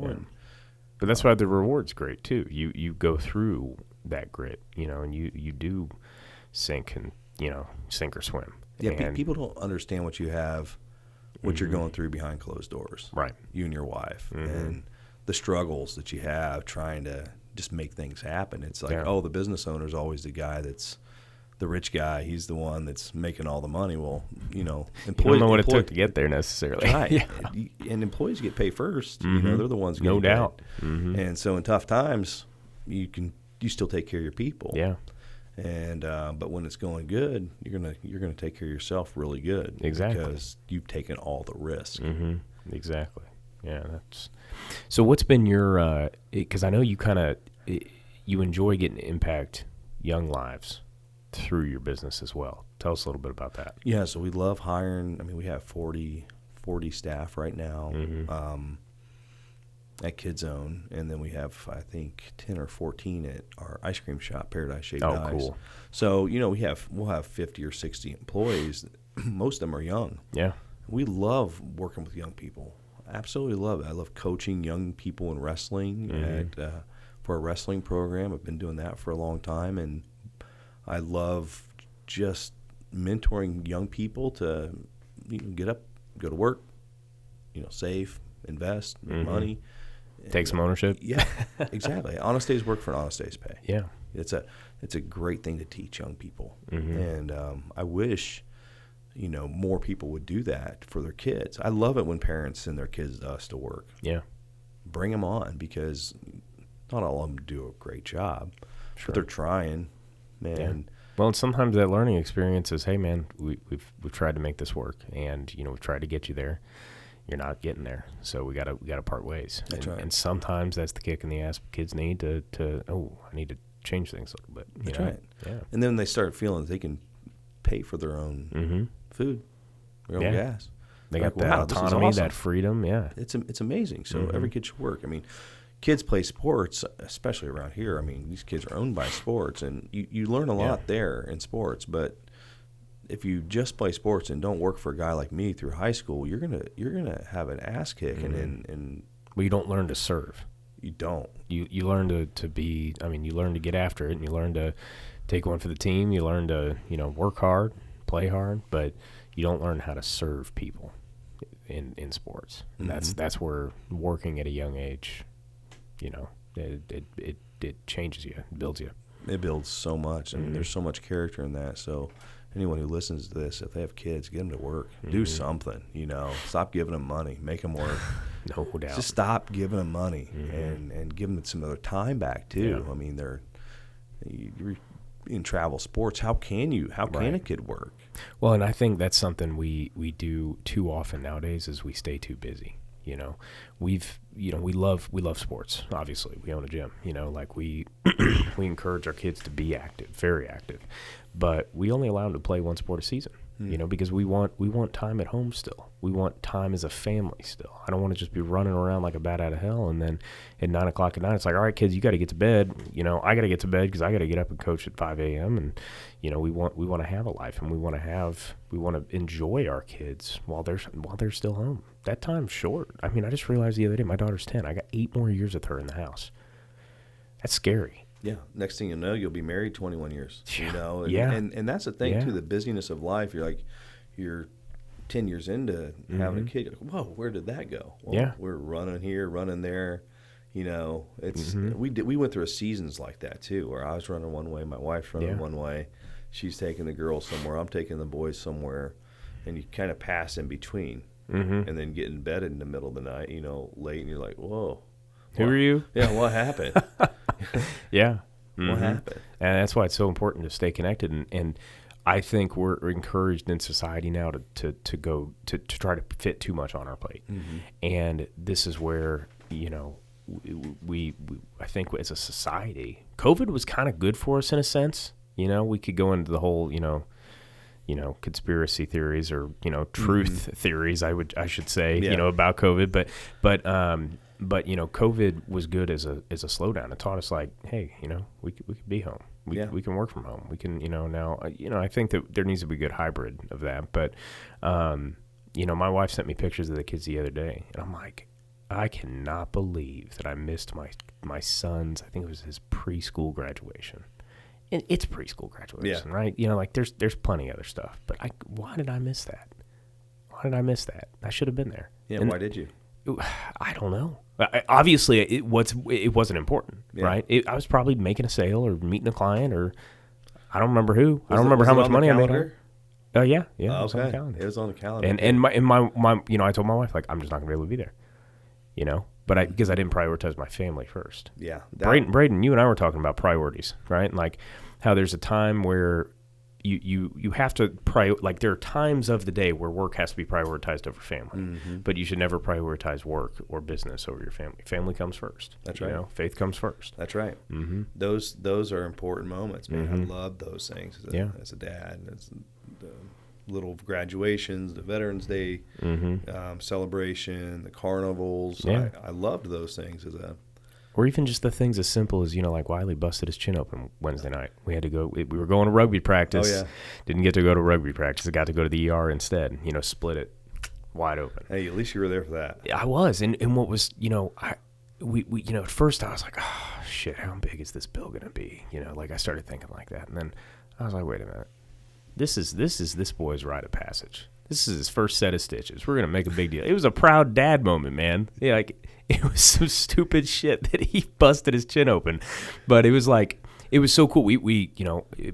But that's why the reward's great too. You go through that grit, and you do sink or swim.
Yeah.
And
People don't understand what
Mm-hmm.
you're going through behind closed doors.
Right.
You and your wife,
Mm-hmm.
and the struggles that you have trying to just make things happen. It's like, the business owner is always the guy that's the rich guy. He's the one that's making all the money. Well, employees
don't know what it took to get there necessarily.
Right.
Yeah.
And employees get paid first.
Mm-hmm.
They're the ones
No
getting
doubt.
paid.
Mm-hmm.
And so in tough times, you still take care of your people.
Yeah.
And but when it's going good, you're gonna take care of yourself really good.
Exactly.
Because you've taken all the risk.
Mm-hmm. Exactly. Yeah. So what's been your? Because I know you you enjoy getting to impact young lives through your business as well. Tell us a little bit about that.
Yeah. So we love hiring. I mean, we have 40 staff right now.
Mm-hmm.
At KidZone, and then we have, I think, 10 or 14 at our ice cream shop, Paradise Shaved
Oh,
Ice.
cool.
So, we'll have 50 or 60 employees. Most of them are young.
Yeah.
We love working with young people. Absolutely love it. I love coaching young people in wrestling for a wrestling program. I've been doing that for a long time, and I love just mentoring young people to get up, go to work, save, invest, make money.
Take some ownership.
Yeah, exactly. Honest days work for an honest day's pay.
Yeah.
It's a great thing to teach young people.
Mm-hmm.
And I wish more people would do that for their kids. I love it when parents send their kids to us to work.
Yeah.
Bring them on, because not all of them do a great job, but they're trying, man.
Yeah. Well, and sometimes that learning experience is, hey, man, we've tried to make this work, and we've tried to get you there. You're not getting there, so we gotta part ways.
That's right.
And sometimes that's the kick in the ass kids need to I need to change things a little bit.
That's right.
Yeah.
And then they start feeling that they can pay for their own food, their own gas.
They got that autonomy,
awesome.
That freedom. Yeah,
it's amazing. So every kid should work. I mean, kids play sports, especially around here. I mean, these kids are owned by sports, and you learn a lot there in sports. But if you just play sports and don't work for a guy like me through high school, you're gonna have an ass kick, and
well, you don't learn to serve.
You don't.
You learn to be. I mean, you learn to get after it, and you learn to take one for the team. You learn to work hard, play hard, but you don't learn how to serve people in sports. And that's where working at a young age, it changes you, it builds you.
It builds so much. I mean, there's so much character in that. So anyone who listens to this, if they have kids, get them to work. Do something, Stop giving them money. Make them work.
No doubt.
Just stop giving them money and give them some of their time back, too.
Yeah.
I mean, you're in travel sports. How can a kid work?
Well, and I think that's something we do too often nowadays is we stay too busy. We love sports. Obviously, we own a gym. Like we encourage our kids to be active, very active, but we only allow them to play one sport a season. Because we want time at home still. We want time as a family still. I don't want to just be running around like a bat out of hell. And then at 9 o'clock at night, it's like, all right, kids, you got to get to bed. I got to get to bed because I got to get up and coach at 5 a.m. And we want to have a life, and we want to enjoy our kids while they're still home. That time's short. I mean, I just realized the other day, my daughter's 10. I got 8 more years with her in the house. That's scary.
Yeah. Next thing you know, you'll be married 21 years.
Yeah.
And that's the thing too. The busyness of life. You're 10 years into having a kid. You're like, whoa, where did that go? Well, we're running here, running there. It's we went through seasons like that too, where I was running one way, my wife's running one way. She's taking the girls somewhere, I'm taking the boys somewhere, and you kind of pass in between, and then get in bed in the middle of the night, late, and you're like, whoa.
Who are you?
Yeah, what happened?
Yeah.
What happened?
And that's why it's so important to stay connected. And I think we're encouraged in society now to try to fit too much on our plate. And this is where, we I think as a society, COVID was kind of good for us in a sense. We could go into the whole, conspiracy theories or, truth theories, I should say, about COVID. But COVID was good as a slowdown. It taught us like, hey, we could be home. We can work from home. We can, now, I think that there needs to be a good hybrid of that. But, my wife sent me pictures of the kids the other day, and I'm like, I cannot believe that I missed my son's, I think it was his preschool graduation. And it's preschool graduation, right? Like there's plenty of other stuff. But why did I miss that? I should have been there.
Yeah,
and
why did you?
I don't know. Obviously, it wasn't important, right? I was probably making a sale or meeting a client, or I don't remember who. I don't remember how much money I made. Yeah. It was on the calendar.
It was on the calendar.
And my I told my wife, like, I'm just not gonna be able to be there, But because I didn't prioritize my family first.
Yeah.
Braden, you and I were talking about priorities, right? And like how there's a time where you have to like there are times of the day where work has to be prioritized over family, but you should never prioritize work or business over your family. Family comes first.
That's right.
Faith comes first.
That's right. Those are important moments, man. I love those things as a dad. As the little graduations, the Veterans Day celebration, the carnivals.
Yeah.
I loved those things as a.
Or even just the things as simple as, like Wiley busted his chin open Wednesday night. We had to go, we were going to rugby practice.
Oh, yeah.
Didn't get to go to rugby practice. I got to go to the ER instead, split it wide open.
Hey, at least you were there for that.
I was. And what was, we at first I was like, oh, shit, how big is this bill going to be? Like I started thinking like that. And then I was like, wait a minute. This is this boy's rite of passage. This is his first set of stitches. We're going to make a big deal. It was a proud dad moment, man. It was some stupid shit that he busted his chin open. But it was like, it was so cool. We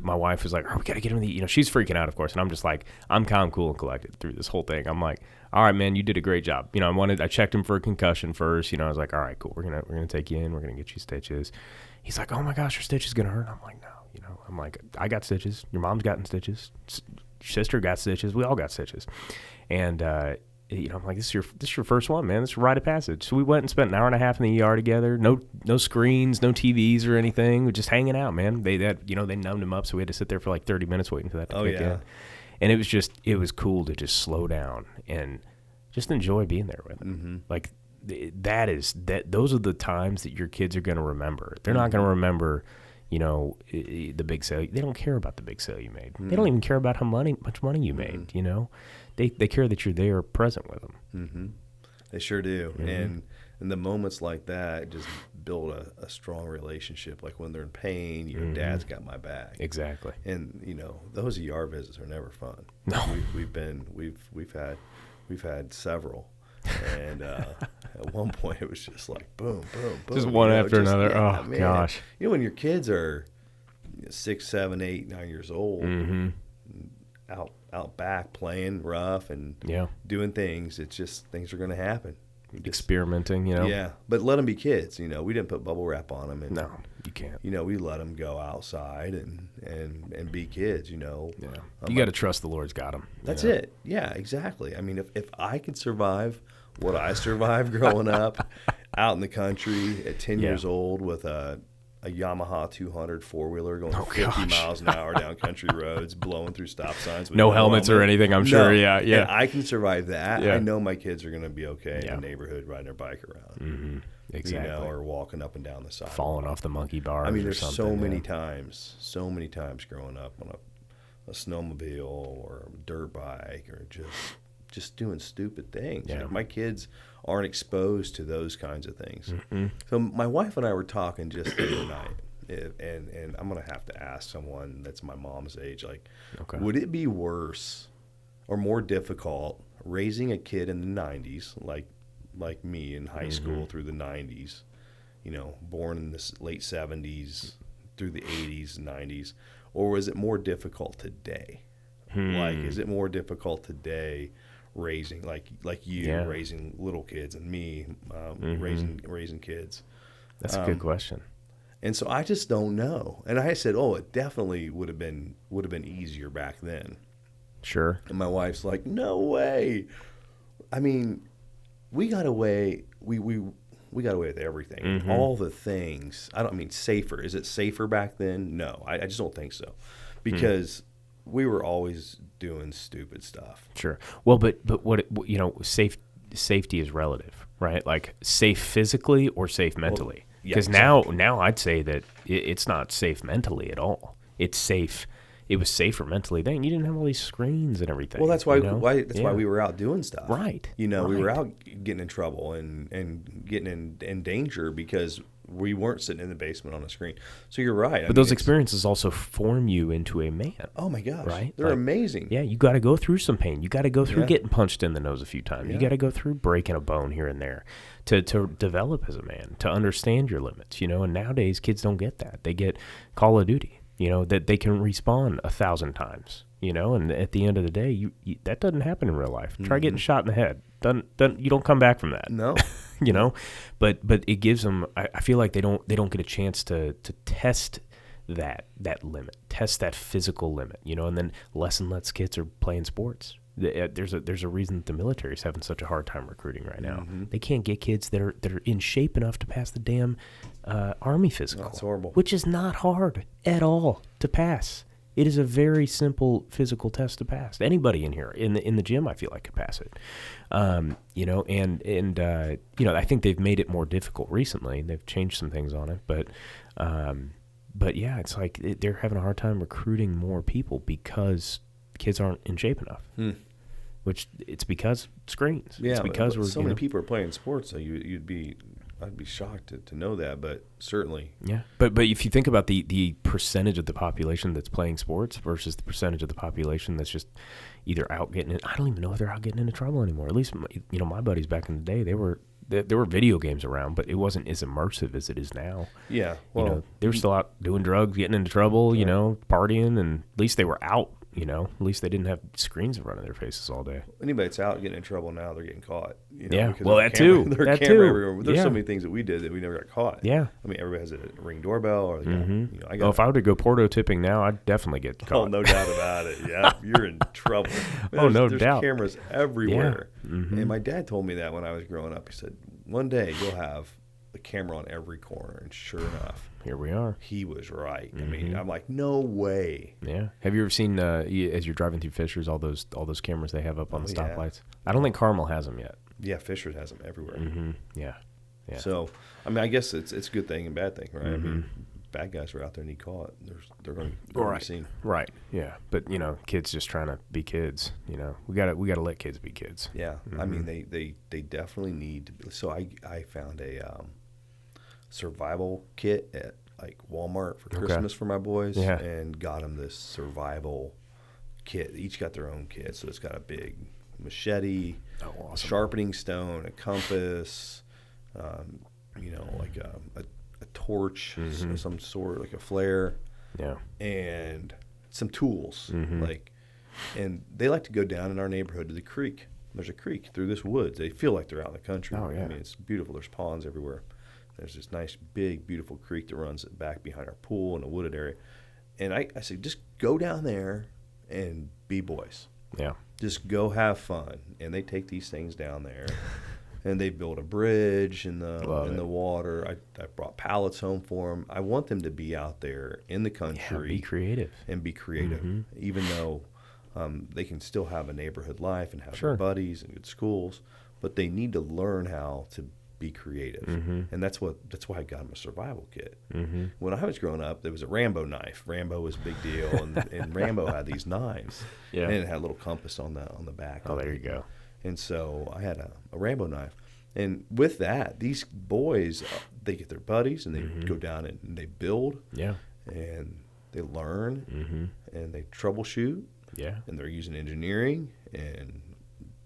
my wife was like, oh, we got to get him she's freaking out, of course. And I'm just like, I'm calm, cool, and collected through this whole thing. I'm like, all right, man, you did a great job. I checked him for a concussion first. I was like, all right, cool. We're going to take you in. We're going to get you stitches. He's like, oh my gosh, your stitch is going to hurt. I'm like, no, I'm like, I got stitches. Your mom's gotten stitches. Your sister got stitches. We all got stitches. And, I'm like, this is your first one, man. This is a rite of passage. So we went and spent an hour and a half in the ER together. No screens, no TVs or anything. We're just hanging out, man. They numbed him up, so we had to sit there for like 30 minutes waiting for that to kick in. And it was cool to just slow down and just enjoy being there with him. Mm-hmm. Like those are the times that your kids are going to remember. They're not going to remember, the big sale. They don't care about the big sale you made. Mm-hmm. They don't even care about how much money you made. They care that you're there present with them.
Mm-hmm. They sure do. Mm-hmm. And the moments like that just build a strong relationship. Like when they're in pain, your dad's got my back.
Exactly.
And those ER visits are never fun.
No.
We've had several. And at one point it was just like boom, boom, boom.
Just one after another. Yeah,
man.
Gosh.
When your kids are 6, 7, 8, 9 years old, out back playing rough and doing things, it's just things are going to happen.
Experimenting,
Yeah, but let them be kids. We didn't put bubble wrap on them. And,
no, you can't.
We let them go outside and be kids.
Yeah, you got to trust the Lord's got them.
That's it. Yeah, exactly. I mean, if I could survive what I survived growing up out in the country at 10 years old with a Yamaha 200 four-wheeler going 50 miles an hour down country roads, blowing through stop signs. With
no helmets or anything, I'm sure. Yeah.
And I can survive that. Yeah. I know my kids are going to be okay in the neighborhood riding their bike around.
Mm-hmm. Exactly.
Or walking up and down the sidewalk.
Falling off the monkey bars.
I mean, there's so many times growing up on a snowmobile or a dirt bike or just doing stupid things.
Yeah.
My kids aren't exposed to those kinds of things. Mm-hmm. So my wife and I were talking just the other night, and I'm going to have to ask someone that's my mom's age, like, would it be worse or more difficult raising a kid in the 90s, like me in high school through the 90s, born in the late 70s through the 80s and 90s, or was it more difficult today? Like, is it more difficult today raising like you raising little kids and me raising kids?
That's a good question.
And so I just don't know. And I said, it definitely would have been easier back then.
Sure.
And my wife's like, no way. I mean, we got away. We got away with everything. Mm-hmm. All the things. I don't mean safer. Is it safer back then? No, I just don't think so, because we were always doing stupid stuff.
Sure. Well, but what safety is relative, right? Like safe physically or safe mentally. Because now I'd say that it's not safe mentally at all. It's safe. It was safer mentally then. You didn't have all these screens and everything.
Well, that's why why we were out doing stuff.
Right.
We were out getting in trouble and getting in danger because we weren't sitting in the basement on a screen. So you're right.
But those experiences also form you into a man.
Oh my gosh.
Right?
They're amazing.
Yeah, you got to go through some pain. You got to go through getting punched in the nose a few times. Yeah. You got to go through breaking a bone here and there to develop as a man, to understand your limits, and nowadays kids don't get that. They get Call of Duty, that they can respawn 1,000 times, and at the end of the day, you that doesn't happen in real life. Try getting shot in the head. You don't come back from that.
No.
But it gives them, I feel like they don't get a chance to test that limit, test that physical limit, and then less and less kids are playing sports. There's a reason that the military is having such a hard time recruiting right now. Mm-hmm. They can't get kids that are in shape enough to pass the damn Army physical.
That's horrible.
Which is not hard at all to pass. It is a very simple physical test to pass. Anybody in here in the gym, I feel like, could pass it. I think they've made it more difficult recently. They've changed some things on it, but yeah, it's like they're having a hard time recruiting more people because kids aren't in shape enough. Which it's because screens.
Yeah,
it's because
but so many people are playing sports, so I'd be shocked to know that, but certainly.
Yeah, but if you think about the percentage of the population that's playing sports versus the percentage of the population that's just either out getting it, I don't even know if they're out getting into trouble anymore. At least my buddies back in the day, they were there were video games around, but it wasn't as immersive as it is now.
Yeah. Well,
they were still out doing drugs, getting into trouble, partying, and at least they were out. At least they didn't have screens in front of their faces all day.
Anybody that's out getting in trouble now, they're getting caught.
Yeah, well, that too.
There's camera everywhere. There's so many things that we did that we never got caught.
Yeah.
I mean, everybody has a Ring doorbell. Or
if I were to go Porto tipping now, I'd definitely get caught.
Oh, no doubt about it. Yeah, you're in trouble.
There's
cameras everywhere.
Yeah. Mm-hmm.
And my dad told me that when I was growing up. He said, one day you'll have a camera on every corner. And sure enough,
here we are.
He was right. I mean, I'm like, no way.
Yeah. Have you ever seen as you're driving through Fishers, all those cameras they have up on the stoplights? I don't think Carmel has them yet.
Yeah, Fishers has them everywhere.
Mm-hmm. Yeah.
So, I mean, I guess it's a good thing and bad thing, right? I mean, bad guys are out there and need caught. They're going to be seen. Right.
Yeah. But kids just trying to be kids. We gotta let kids be kids.
Yeah. I mean, they definitely need to be. So I found a survival kit at like Walmart for Christmas for my boys, and got them this survival kit. They each got their own kit, so it's got a big machete, sharpening stone, a compass, like a torch of some sort, like a flare, and some tools, and they like to go down in our neighborhood to the creek. There's a creek through this woods. They feel like they're out in the country.
Oh, yeah.
I mean, it's beautiful. There's ponds everywhere. There's this nice, big, beautiful creek that runs back behind our pool in a wooded area. And I said, just go down there and be boys.
Yeah.
Just go have fun. And they take these things down there, and they build a bridge in the water. I brought pallets home for them. I want them to be out there in the country.
Be creative.
Even though they can still have a neighborhood life and have their buddies and good schools. But they need to learn how to be creative, and that's why I got him a survival kit. When I was growing up, there was a Rambo knife. Rambo was a big deal, and Rambo had these knives, and it had a little compass on the back.
Oh, there you go.
And so I had a Rambo knife, and with that, these boys they get their buddies and they go down and they build, and they learn, and they troubleshoot, and they're using engineering and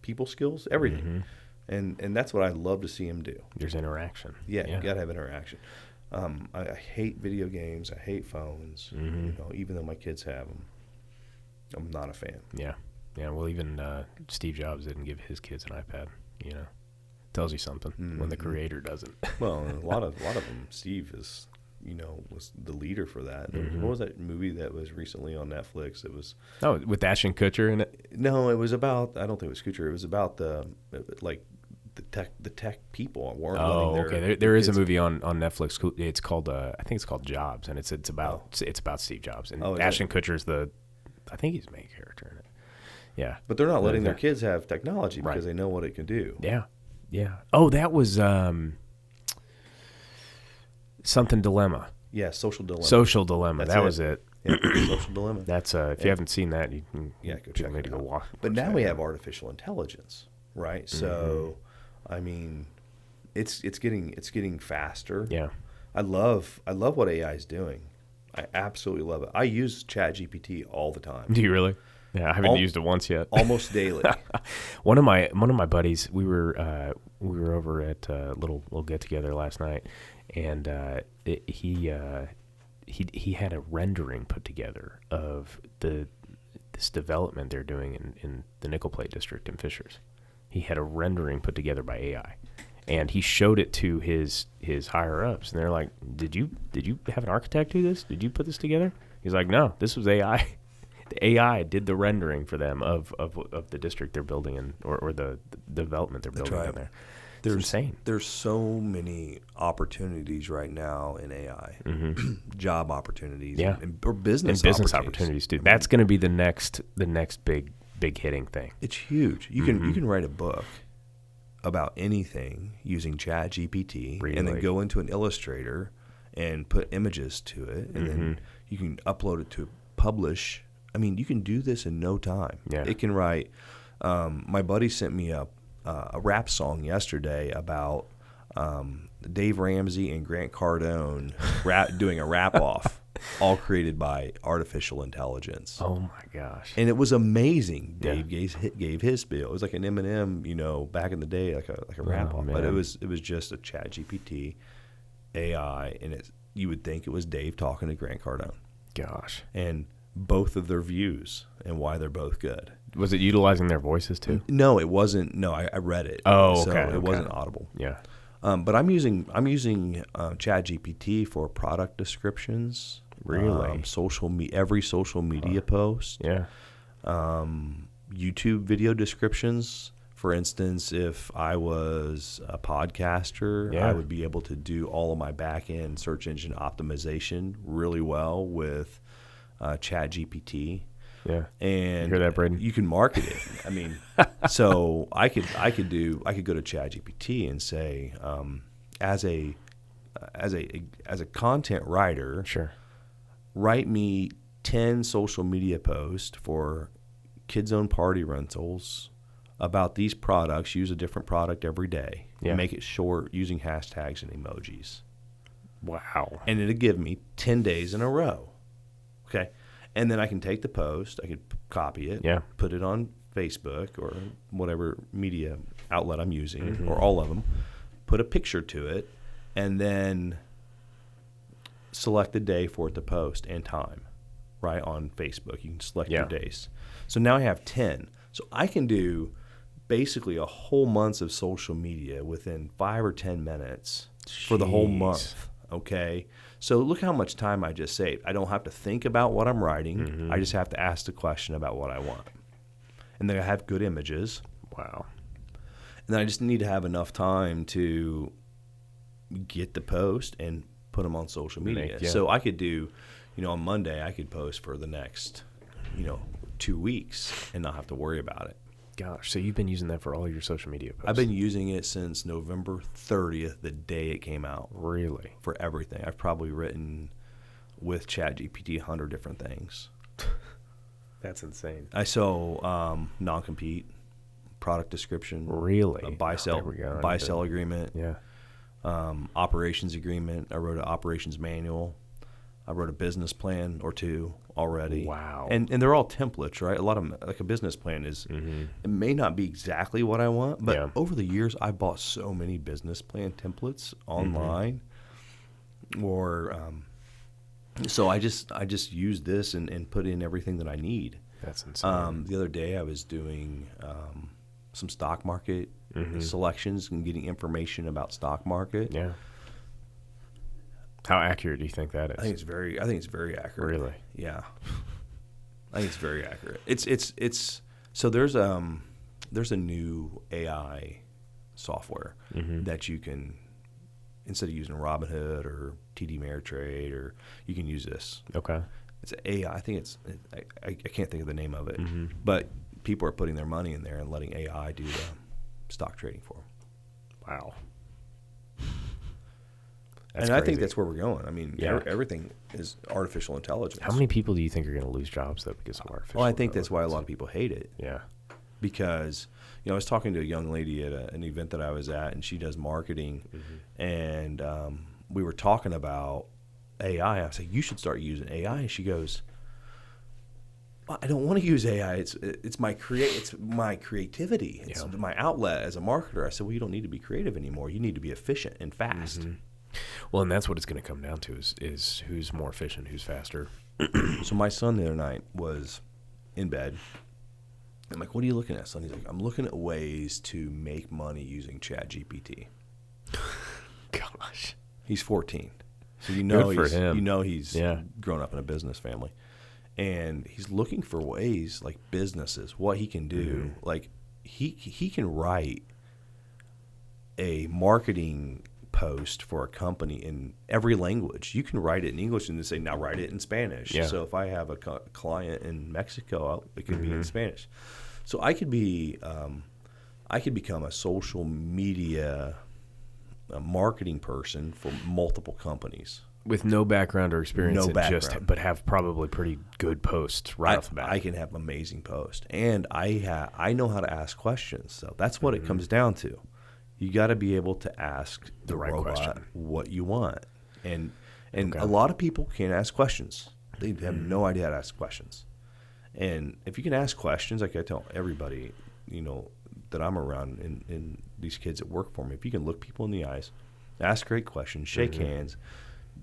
people skills, everything. And that's what I love to see him do.
There's interaction.
Yeah, you got to have interaction. I hate video games. I hate phones. Even though my kids have them, I'm not a fan.
Yeah. Well, even Steve Jobs didn't give his kids an iPad. Tells you something when the creator doesn't.
Well, a lot of them, Steve is, was the leader for that. What was that movie that was recently on Netflix? It was
with Ashton Kutcher in it.
No, it was about. I don't think it was Kutcher. It was about the tech people weren't letting their.
Okay. There is a movie on Netflix. It's called I think it's called Jobs, and it's about Steve Jobs, and Ashton Kutcher's I think he's the main character in it. Yeah,
but they're not letting their kids have technology because they know what it can do.
Yeah. Oh, that was something dilemma.
Yeah, Social Dilemma.
Social Dilemma. That was it.
Yeah, Social Dilemma.
That's if you haven't seen that, you can
go check it out.
Go watch.
But now we have artificial intelligence, right? So, I mean, it's getting faster.
Yeah.
I love what AI is doing. I absolutely love it. I use ChatGPT all the time.
Do you really? Yeah, I haven't used it once yet.
Almost daily.
One of my buddies, we were over at a little get together last night, and he had a rendering put together of this development they're doing in the nickel plate district in Fishers. He had a rendering put together by AI, and he showed it to his higher ups, and they're like, "Did you have an architect do this? Did you put this together?" He's like, "No, this was AI." The AI did the rendering for them of the district they're building in, or the development they're building in there. It's insane.
There's so many opportunities right now in AI, job opportunities, or business
opportunities too. That's going to be the next big hitting thing.
It's huge. You can write a book about anything using ChatGPT, and then go into an Illustrator and put images to it, and then you can upload it to publish. I mean, you can do this in no time.
Yeah.
It can write. My buddy sent me a rap song yesterday about Dave Ramsey and Grant Cardone doing a rap off. all created by artificial intelligence.
Oh my gosh!
And it was amazing. Dave gave his spiel. It was like an Eminem, back in the day, like a rap off. But it was just a ChatGPT AI, and you would think it was Dave talking to Grant Cardone.
Gosh.
And both of their views and why they're both good.
Was it utilizing their voices too?
No, it wasn't. No, I read it.
Oh,
so
okay.
It wasn't audible.
Yeah.
But I'm using ChatGPT for product descriptions.
Really?
Every social media post.
Yeah.
YouTube video descriptions. For instance, if I was a podcaster, I would be able to do all of my back-end search engine optimization really well with ChatGPT.
Yeah.
And
you hear that, Braden?
You can market it. I mean, so I could go to ChatGPT and say, as a content writer,
sure,
write me 10 social media posts for KidZone Party Rentals about these products. Use a different product every day.
Yeah.
Make it short using hashtags and emojis.
Wow.
And it'll give me 10 days in a row. Okay. And then I can take the post, I could copy it, put it on Facebook or whatever media outlet I'm using, or all of them, put a picture to it, and then select the day for it to post and time, right, on Facebook. You can select your days. So now I have 10. So I can do basically a whole month of social media within 5 or 10 minutes for the whole month. Okay. So look how much time I just saved. I don't have to think about what I'm writing. I just have to ask the question about what I want. And then I have good images.
Wow.
And then I just need to have enough time to get the post and put them on social media. So I could do, on Monday, I could post for the next, 2 weeks and not have to worry about it.
Gosh, so you've been using that for all your social media posts?
I've been using it since November 30th, the day it came out.
Really?
For everything. I've probably written with ChatGPT 100 different things.
That's insane.
I sell non-compete, product description.
Really?
A buy-sell agreement.
Yeah.
Operations agreement. I wrote an operations manual. I wrote a business plan or two already.
Wow.
And they're all templates, right? A lot of them, like a business plan is, it may not be exactly what I want, but over the years, I bought so many business plan templates online. Or, so I just use this and put in everything that I need.
That's insane.
The other day I was doing some stock market selections and getting information about stock market.
Yeah. How accurate do you think that is?
I think it's very accurate.
Really?
Yeah. I think it's very accurate. It's so there's a new AI software that you can, instead of using Robinhood or TD Ameritrade, or you can use this.
Okay.
It's AI. I think I can't think of the name of it, but people are putting their money in there and letting AI do the stock trading for them.
Wow.
That's crazy. I think that's where we're going. I mean, everything is artificial intelligence.
How many people do you think are going to lose jobs, though, because of artificial intelligence?
Well, I think that's why a lot of people hate it.
Yeah.
Because, I was talking to a young lady at an event that I was at, and she does marketing, and we were talking about AI. I said, you should start using AI. And she goes, well, I don't want to use AI. It's my creativity. It's my outlet as a marketer. I said, well, you don't need to be creative anymore. You need to be efficient and fast.
Well, and that's what it's going to come down to is who's more efficient, who's faster.
So my son the other night was in bed. I'm like, what are you looking at, son? He's like, I'm looking at ways to make money using ChatGPT.
Gosh.
He's 14. So he's grown up in a business family. And he's looking for ways, like businesses, what he can do. Like he can write a marketing post for a company in every language. You can write it in English and then say, now write it in Spanish.
Yeah.
So if I have a client in Mexico, it could be in Spanish. So I could become a social media marketing person for multiple companies.
With no background or experience, but have probably pretty good posts off the bat.
I can have amazing posts, and I know how to ask questions. So that's what it comes down to. You got to be able to ask the
right
robot
question.
what you want, and And
Okay.
a lot of people can't ask questions. They have no idea how to ask questions. And if you can ask questions, like I tell everybody, that I'm around and these kids that work for me, if you can look people in the eyes, ask great questions, shake hands,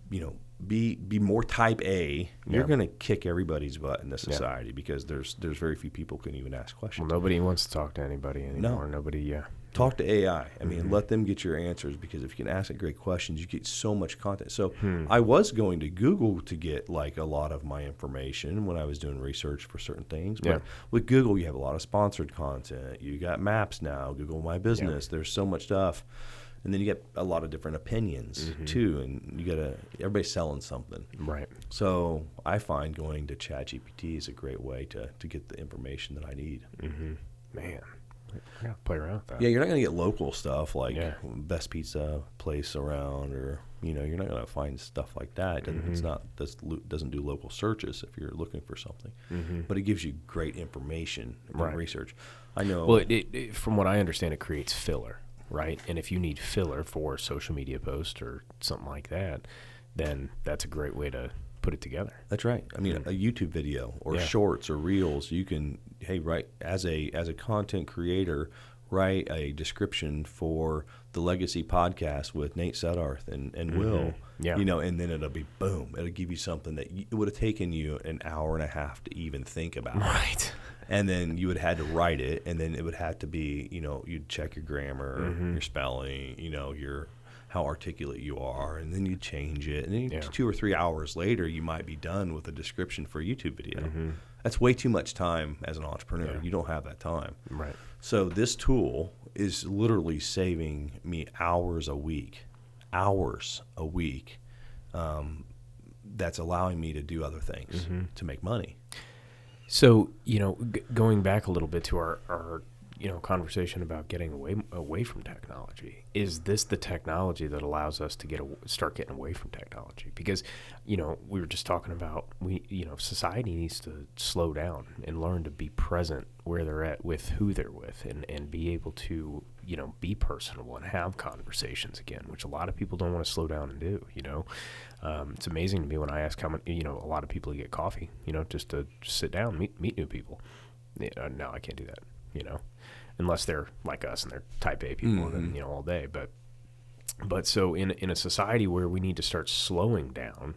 be more type A, you're going to kick everybody's butt in this society because there's very few people who can even ask questions.
Well, nobody wants to talk to anybody anymore.
No.
Nobody,
Talk to AI. I mean, let them get your answers, because if you can ask great questions, you get so much content. So I was going to Google to get like a lot of my information when I was doing research for certain things. But with Google, you have a lot of sponsored content. You got maps now, Google My Business. There's so much stuff. And then you get a lot of different opinions too, and everybody's selling something.
Right.
So I find going to ChatGPT is a great way to get the information that I need.
Man, I gotta play around with that.
Yeah, you're not going to get local stuff like best pizza place around, or you're not going to find stuff like that. It's not doesn't do local searches if you're looking for something, but it gives you great information and research. I know.
Well, it, from what I understand, it creates filler, right? And if you need filler for a social media post or something like that, then that's a great way to put it together.
That's right. I mean, a YouTube video or shorts or reels, you can, write as a content creator, write a description for the Legacy podcast with Nate Suddarth and Will, and then it'll be boom. It'll give you something that it would have taken you an hour and a half to even think about.
Right.
And then you would have had to write it, and then it would have to be, you'd check your grammar, your spelling, how articulate you are, and then you change it, and then 2 or 3 hours later, you might be done with a description for a YouTube video. That's way too much time as an entrepreneur. You don't have that time.
Right.
So this tool is literally saving me hours a week. That's allowing me to do other things to make money.
So, going back a little bit to our conversation about getting away from technology, is this the technology that allows us to start getting away from technology? Because, we were just talking about, society needs to slow down and learn to be present where they're at with who they're with, and be able to, be personable and have conversations again, which a lot of people don't want to slow down and do, It's amazing to me when I ask how many, a lot of people get coffee, just to sit down, meet new people. No, I can't do that, unless they're like us and they're type A people, and then, all day. But so in a society where we need to start slowing down,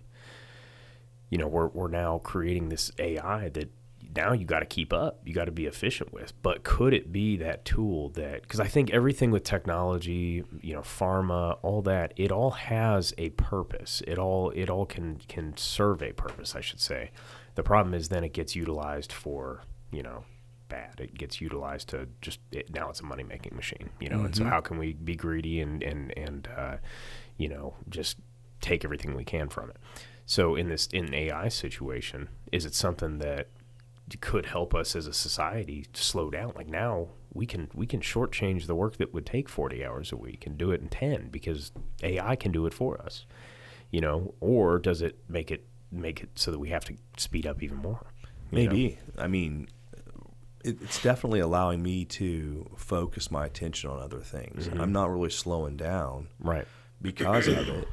we're now creating this AI that now you got to keep up, you got to be efficient with. But could it be that tool that, because I think everything with technology, pharma, all that, it all has a purpose. It all can serve a purpose, I should say. The problem is then it gets utilized for, bad. It gets utilized to now it's a money making machine, and so how can we be greedy and just take everything we can from it? So in an AI situation, is it something that could help us as a society to slow down? Like now we can shortchange the work that would take 40 hours a week and do it in 10 because AI can do it for us, or does it make it so that we have to speed up even more?
Maybe. I mean, it's definitely allowing me to focus my attention on other things. I'm not really slowing down because of it.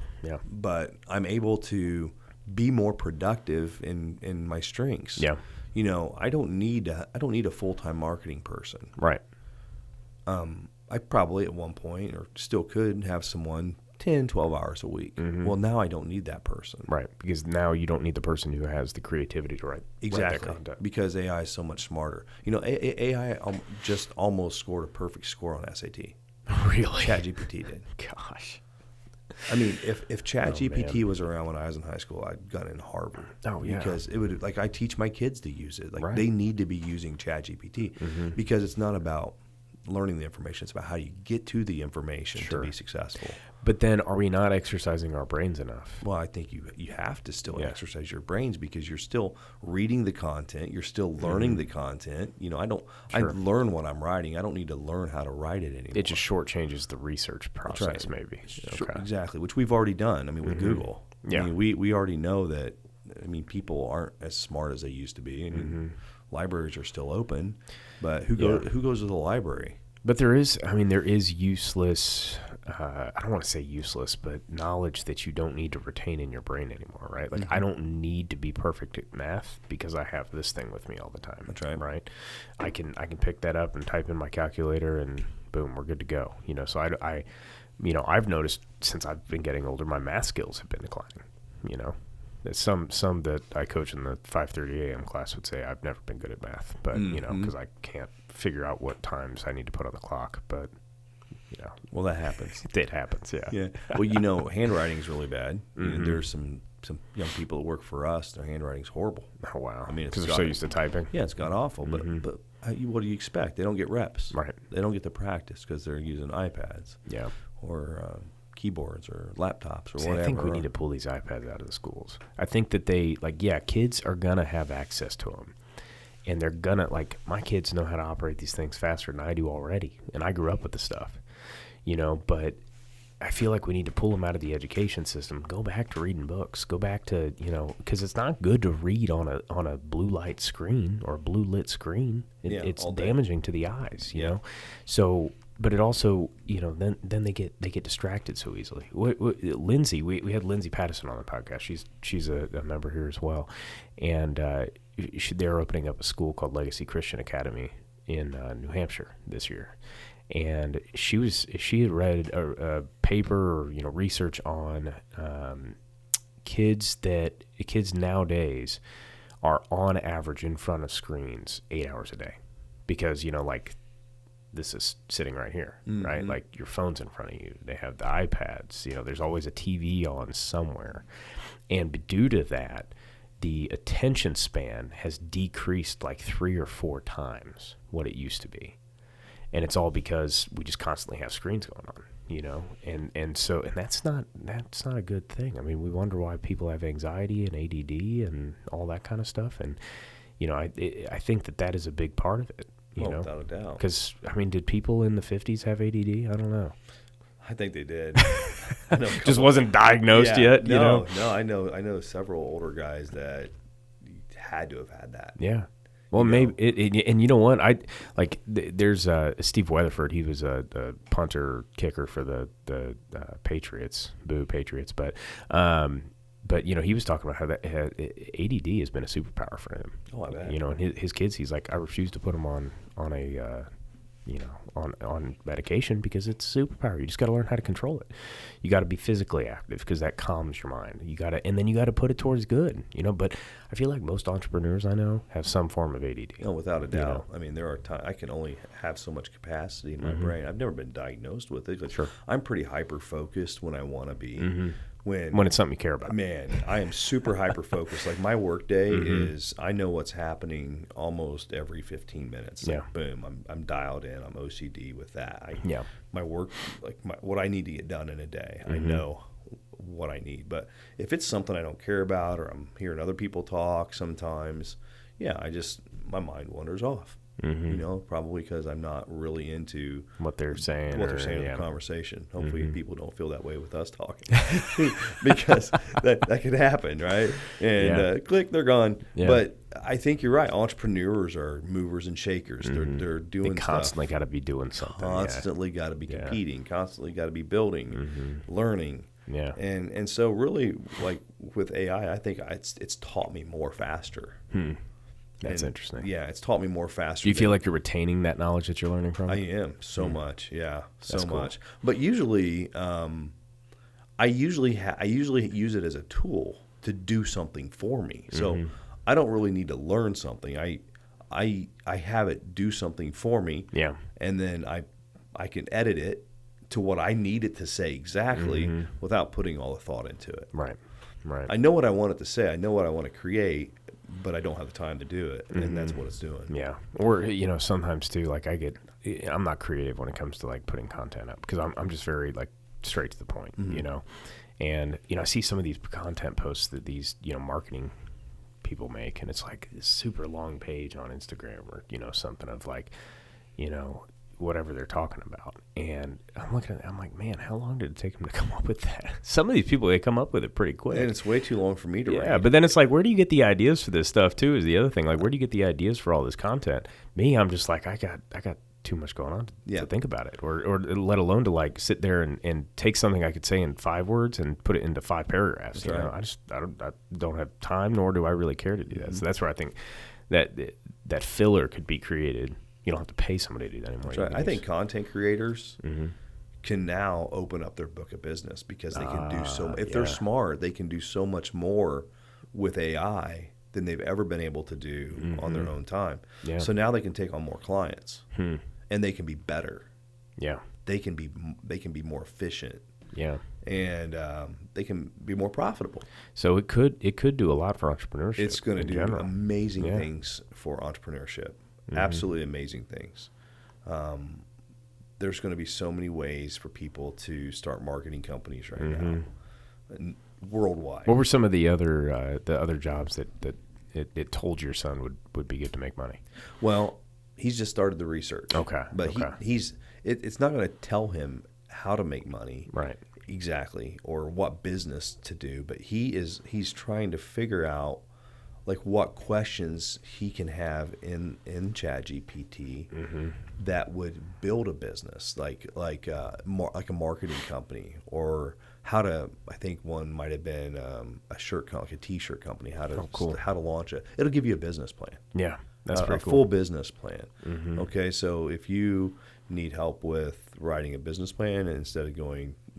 But I'm able to be more productive in my strengths. I don't need a full-time marketing person.
Right.
I probably at one point, or still could, have someone 10, 12 hours a week. Well, now I don't need that person.
Right, because now you don't need the person who has the creativity to write that content.
Because AI is so much smarter. AI just almost scored a perfect score on SAT.
Really?
ChatGPT did.
Gosh.
I mean, if ChatGPT was around when I was in high school, I'd gone in Harvard.
Oh, yeah.
Because it would, I teach my kids to use it. They need to be using ChatGPT because it's not about learning the information. It's about how you get to the information to be successful.
But then are we not exercising our brains enough?
Well, I think you have to still exercise your brains because you're still reading the content. You're still learning the content. I learn what I'm writing. I don't need to learn how to write it anymore.
It just shortchanges the research process, maybe.
Exactly, which we've already done. I mean, with Google.
Yeah.
I mean, we already know that, people aren't as smart as they used to be. I mean, libraries are still open, but who goes to the library?
But there is useless, I don't want to say useless, but knowledge that you don't need to retain in your brain anymore, right? Like, I don't need to be perfect at math because I have this thing with me all the time.
That's right.
Right? I can pick that up and type in my calculator and boom, we're good to go. So I've noticed since I've been getting older, my math skills have been declining. There's some that I coach in the 5:30 a.m. class would say I've never been good at math, but because I can't figure out what times I need to put on the clock. But
well, that happens.
It happens, yeah.
Yeah. Well, handwriting is really bad. There's some young people that work for us. Their handwriting's horrible.
Oh wow!
I mean,
because they're so used to typing.
Yeah, it's got awful. But what do you expect? They don't get reps.
Right.
They don't get to practice because they're using iPads.
Yeah.
Or keyboards or laptops or
See,
whatever.
I think we need to pull these iPads out of the schools. I think that kids are going to have access to them. And they're going to, my kids know how to operate these things faster than I do already. And I grew up with the stuff, but I feel like we need to pull them out of the education system. Go back to reading books. Go back to, because it's not good to read on a blue light screen or a blue lit screen. It's damaging to the eyes, you know? So, but it also, then they get distracted so easily. Lindsay, we had Lindsay Pattison on the podcast. She's a member here as well, and they're opening up a school called Legacy Christian Academy in New Hampshire this year, and she had read a paper or research on kids nowadays are on average in front of screens 8 hours a day, because this is sitting right here, right? Like your phone's in front of you. They have the iPads. There's always a TV on somewhere. And due to that, the attention span has decreased like 3 or 4 times what it used to be. And it's all because we just constantly have screens going on, and that's not a good thing. I mean, we wonder why people have anxiety and ADD and all that kind of stuff. And, I think that is a big part of it.
Without a doubt.
Because, did people in the 50s have ADD? I don't know.
I think they did.
Just wasn't diagnosed yet,
No, I know several older guys that had to have had that.
Yeah. Well, maybe, and you know what? There's Steve Weatherford. He was a punter kicker for the Patriots. Boo, Patriots. But he was talking about how that ADD has been a superpower for him.
Oh, I bet.
And his kids, he's like, I refuse to put them on medication because it's a superpower. You just got to learn how to control it. You got to be physically active because that calms your mind. And then you got to put it towards good. But I feel like most entrepreneurs I know have some form of ADD.
Oh, without a doubt. There are times I can only have so much capacity in my brain. I've never been diagnosed with it.
Sure.
I'm pretty hyper focused when I want to be.
When it's something you care about.
Man, I am super hyper focused. Like my work day is, I know what's happening almost every 15 minutes. Like, boom, I'm dialed in. I'm OCD with that. My work, what I need to get done in a day, I know what I need. But if it's something I don't care about, or I'm hearing other people talk sometimes, my mind wanders off. Probably because I'm not really into
what they're saying
in the conversation. Hopefully people don't feel that way with us talking, because that could happen, right? And click, they're gone. Yeah. But I think you're right. Entrepreneurs are movers and shakers. They're doing
they constantly got to be doing something.
Constantly got to be competing. Constantly got to be building, learning.
Yeah.
And so really, like with AI, I think it's taught me more faster.
That's interesting.
Yeah, it's taught me more faster.
Do you feel like you're retaining that knowledge that you're learning from?
I am so much. Yeah, so much. But usually, I usually use it as a tool to do something for me. So I don't really need to learn something. I have it do something for me.
Yeah.
And then I can edit it to what I need it to say exactly without putting all the thought into it.
Right.
I know what I want it to say. I know what I want to create, but I don't have the time to do it, and that's what it's doing.
Yeah. Or, sometimes too, like I'm not creative when it comes to like putting content up, because I'm just very like straight to the point, and, I see some of these content posts that these, marketing people make, and it's like this super long page on Instagram or, something of like, whatever they're talking about. And I'm looking at it, I'm like, man, how long did it take them to come up with that? Some of these people, they come up with it pretty quick.
And it's way too long for me to read.
Yeah, but then it's like, where do you get the ideas for this stuff too, is the other thing. Like, where do you get the ideas for all this content? Me, I'm just like, I got too much going on
Yeah.
to think about it, or let alone to like sit there and take something I could say in 5 words and put it into 5 paragraphs.
That's
You know, I don't have time, nor do I really care to do that. So that's where I think that filler could be created. You don't have to pay somebody to do that anymore.
That's right. I think content creators can now open up their book of business because they can do so. If they're smart, they can do so much more with AI than they've ever been able to do on their own time.
Yeah.
So now they can take on more clients, and they can be better.
Yeah.
They can be more efficient.
Yeah.
And they can be more profitable.
So it could do a lot for entrepreneurship.
It's going to do
general.
amazing things for entrepreneurship. Absolutely amazing things. There's going to be so many ways for people to start marketing companies right now, worldwide.
What were some of the other jobs that it told your son would be good to make money?
Well, he's just started the research.
Okay.
But it's not going to tell him how to make money.
Right.
Exactly, or what business to do, but he's trying to figure out like what questions he can have in ChatGPT that would build a business, like a marketing company, or how to. I think one might have been like a T-shirt company. How to launch it. It'll give you a business plan.
Yeah, that's pretty cool.
Full business plan. Okay, so if you need help with writing a business plan, and instead of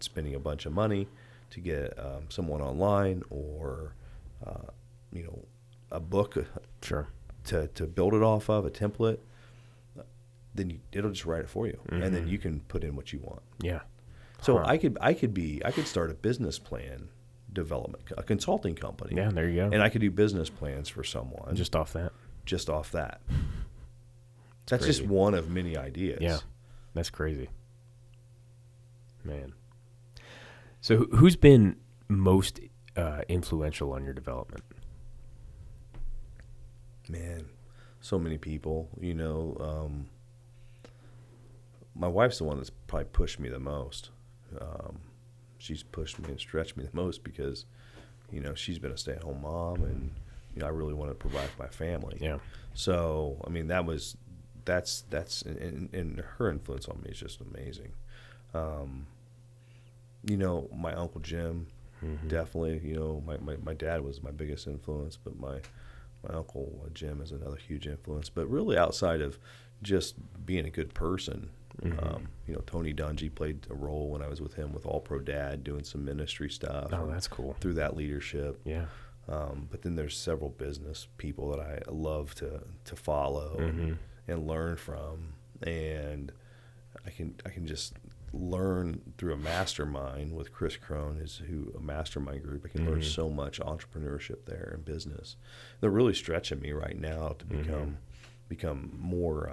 spending a bunch of money to get someone online or a book to build it off of, a template, then it'll just write it for you, and then you can put in what you want.
Yeah.
So I could start a business plan development, a consulting company.
Yeah, there you go.
And I could do business plans for someone
just off that.
That's just one of many ideas.
Yeah, that's crazy, man. So who's been most influential on your development?
Man, so many people. My wife's the one that's probably pushed me the most. She's pushed me and stretched me the most because, she's been a stay-at-home mom, and I really want to provide for my family.
Yeah.
So I mean, that's and her influence on me is just amazing. My Uncle Jim, definitely. My dad was my biggest influence, but my Uncle Jim is another huge influence. But really, outside of just being a good person, Tony Dungy played a role when I was with him with All Pro Dad, doing some ministry stuff.
Oh, that's cool.
Through that leadership.
Yeah.
But then there's several business people that I love to follow and learn from, and I can just learn through a mastermind with Chris Crone, a mastermind group. I can learn so much entrepreneurship there and business. They're really stretching me right now to become more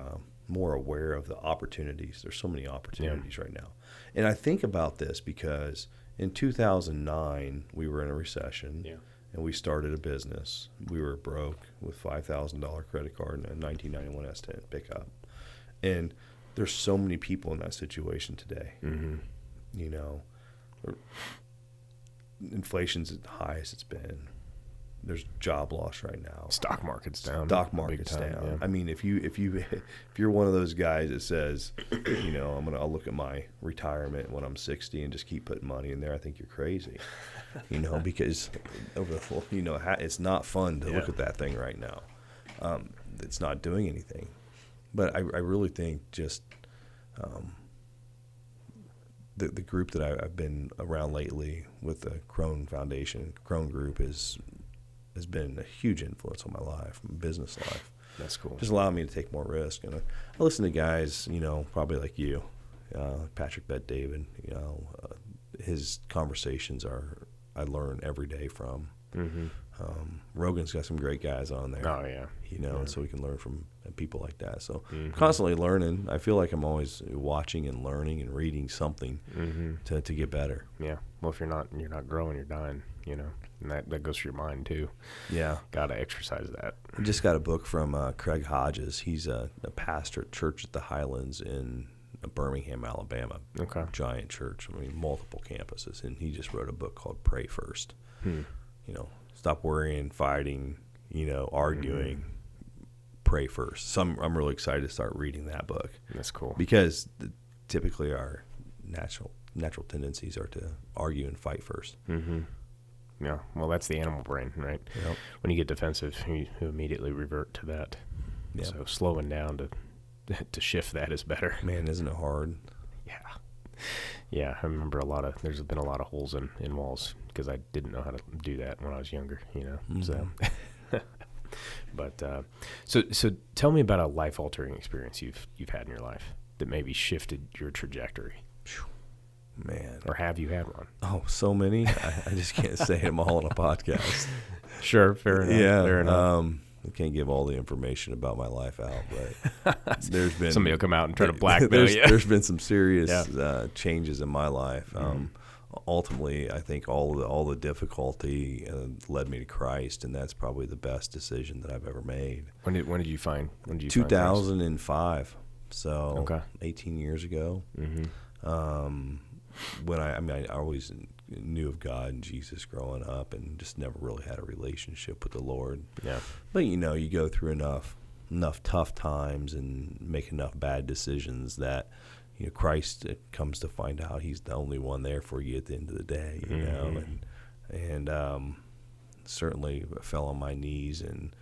aware of the opportunities. There's so many opportunities right now, and I think about this because in 2009 we were in a recession. Yeah. And we started a business. We were broke with $5,000 credit card and a 1991 S10 pickup. And there's so many people in that situation today. Inflation's at the highest it's been. There's job loss right now.
Stock market's down.
Yeah. I mean, if you're one of those guys that says, I'll look at my retirement when I'm 60 and just keep putting money in there, I think you're crazy. Because it's not fun to look at that thing right now. It's not doing anything. But I really think just the group that I've been around lately with the Crone Foundation, Crone Group has been a huge influence on my life, my business life.
That's cool.
Just allowing me to take more risk. And I listen to guys, probably like you, Patrick Bet-David. His conversations I learn every day from. Rogan's got some great guys on there.
Oh yeah.
And so we can learn from people like that. So I'm constantly learning. I feel like I'm always watching and learning and reading something to get better.
Yeah. Well, if you're not growing, you're dying. And that goes for your mind too.
Yeah.
Got to exercise that.
I just got a book from Craig Hodges. He's a pastor at Church at the Highlands in Birmingham, Alabama. Okay. Giant church. I mean, multiple campuses. And he just wrote a book called Pray First. Stop worrying, fighting, arguing. pray first. So I'm really excited to start reading that book.
That's cool.
Because typically our natural tendencies are to argue and fight first.
Mm-hmm. Yeah. Well, that's the animal brain, right?
Yep.
When you get defensive, you immediately revert to that.
Yep.
So slowing down to shift that is better.
Man, isn't it hard?
Yeah. Yeah, I remember there's been a lot of holes in walls because I didn't know how to do that when I was younger,
Mm-hmm.
So, but, so tell me about a life-altering experience you've had in your life that maybe shifted your trajectory.
Man.
Or have you had one?
Oh, so many. I just can't say them all on a podcast.
Sure, fair enough.
Yeah.
Fair enough.
I can't give all the information about my life out, but there's been
somebody will come out and try to blackmail you.
There's been some serious changes in my life. Ultimately, I think all the difficulty led me to Christ, and that's probably the best decision that I've ever made.
When did you find?
2005. So
okay.
18 years ago.
Mm-hmm.
When I always knew of God and Jesus growing up, and just never really had a relationship with the Lord.
Yeah.
But you go through enough tough times and make enough bad decisions that Christ comes to find out He's the only one there for you at the end of the day. And certainly I fell on my knees, and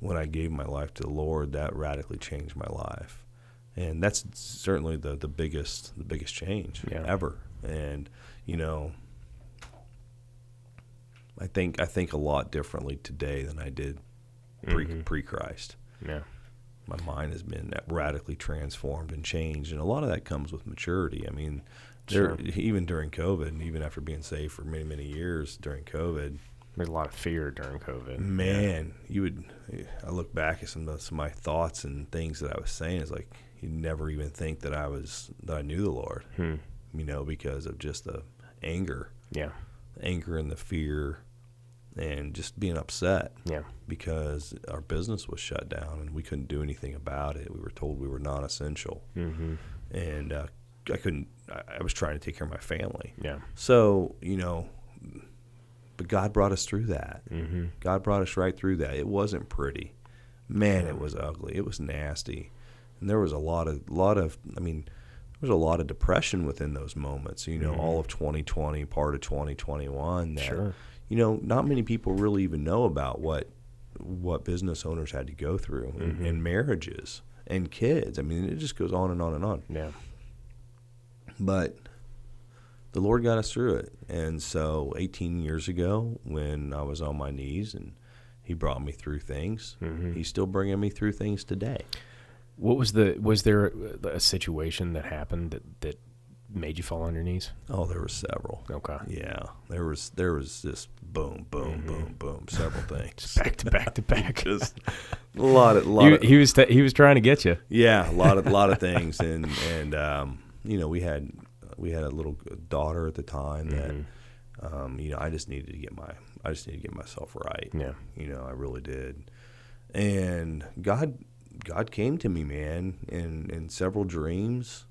when I gave my life to the Lord, that radically changed my life. And that's certainly the biggest change ever. And I think a lot differently today than I did pre-Christ.
Yeah.
My mind has been radically transformed and changed, and a lot of that comes with maturity. I mean, even during COVID, and even after being saved for many, many years during COVID,
there's a lot of fear during COVID.
Man, I look back at some of my thoughts and things that I was saying. It's like you never even think that I knew the Lord. Because of just the anger. Yeah. Anger and the fear and just being upset. Yeah. Because our business was shut down and we couldn't do anything about it. We were told we were non-essential. Mm-hmm. And I was trying to take care of my family. Yeah. So, but God brought us through that. Mm-hmm. God brought us right through that. It wasn't pretty. Man, it was ugly. It was nasty. And there was a lot of depression within those moments, all of 2020, part of 2021 that, not many people really even know about what business owners had to go through and marriages and kids. I mean, it just goes on and on and on. Yeah. But the Lord got us through it. And so 18 years ago when I was on my knees and He brought me through things, He's still bringing me through things today.
Was there a situation that happened that made you fall on your knees? Oh,
there were several.
Okay.
Yeah. There was this boom, boom, boom, boom, several things.
Just back to back to back.
Just a lot of
he was trying to get you.
Yeah, a lot of things, and we had a little daughter at the time that I just needed to get myself right. Yeah. I really did. And God came to me, man, in several dreams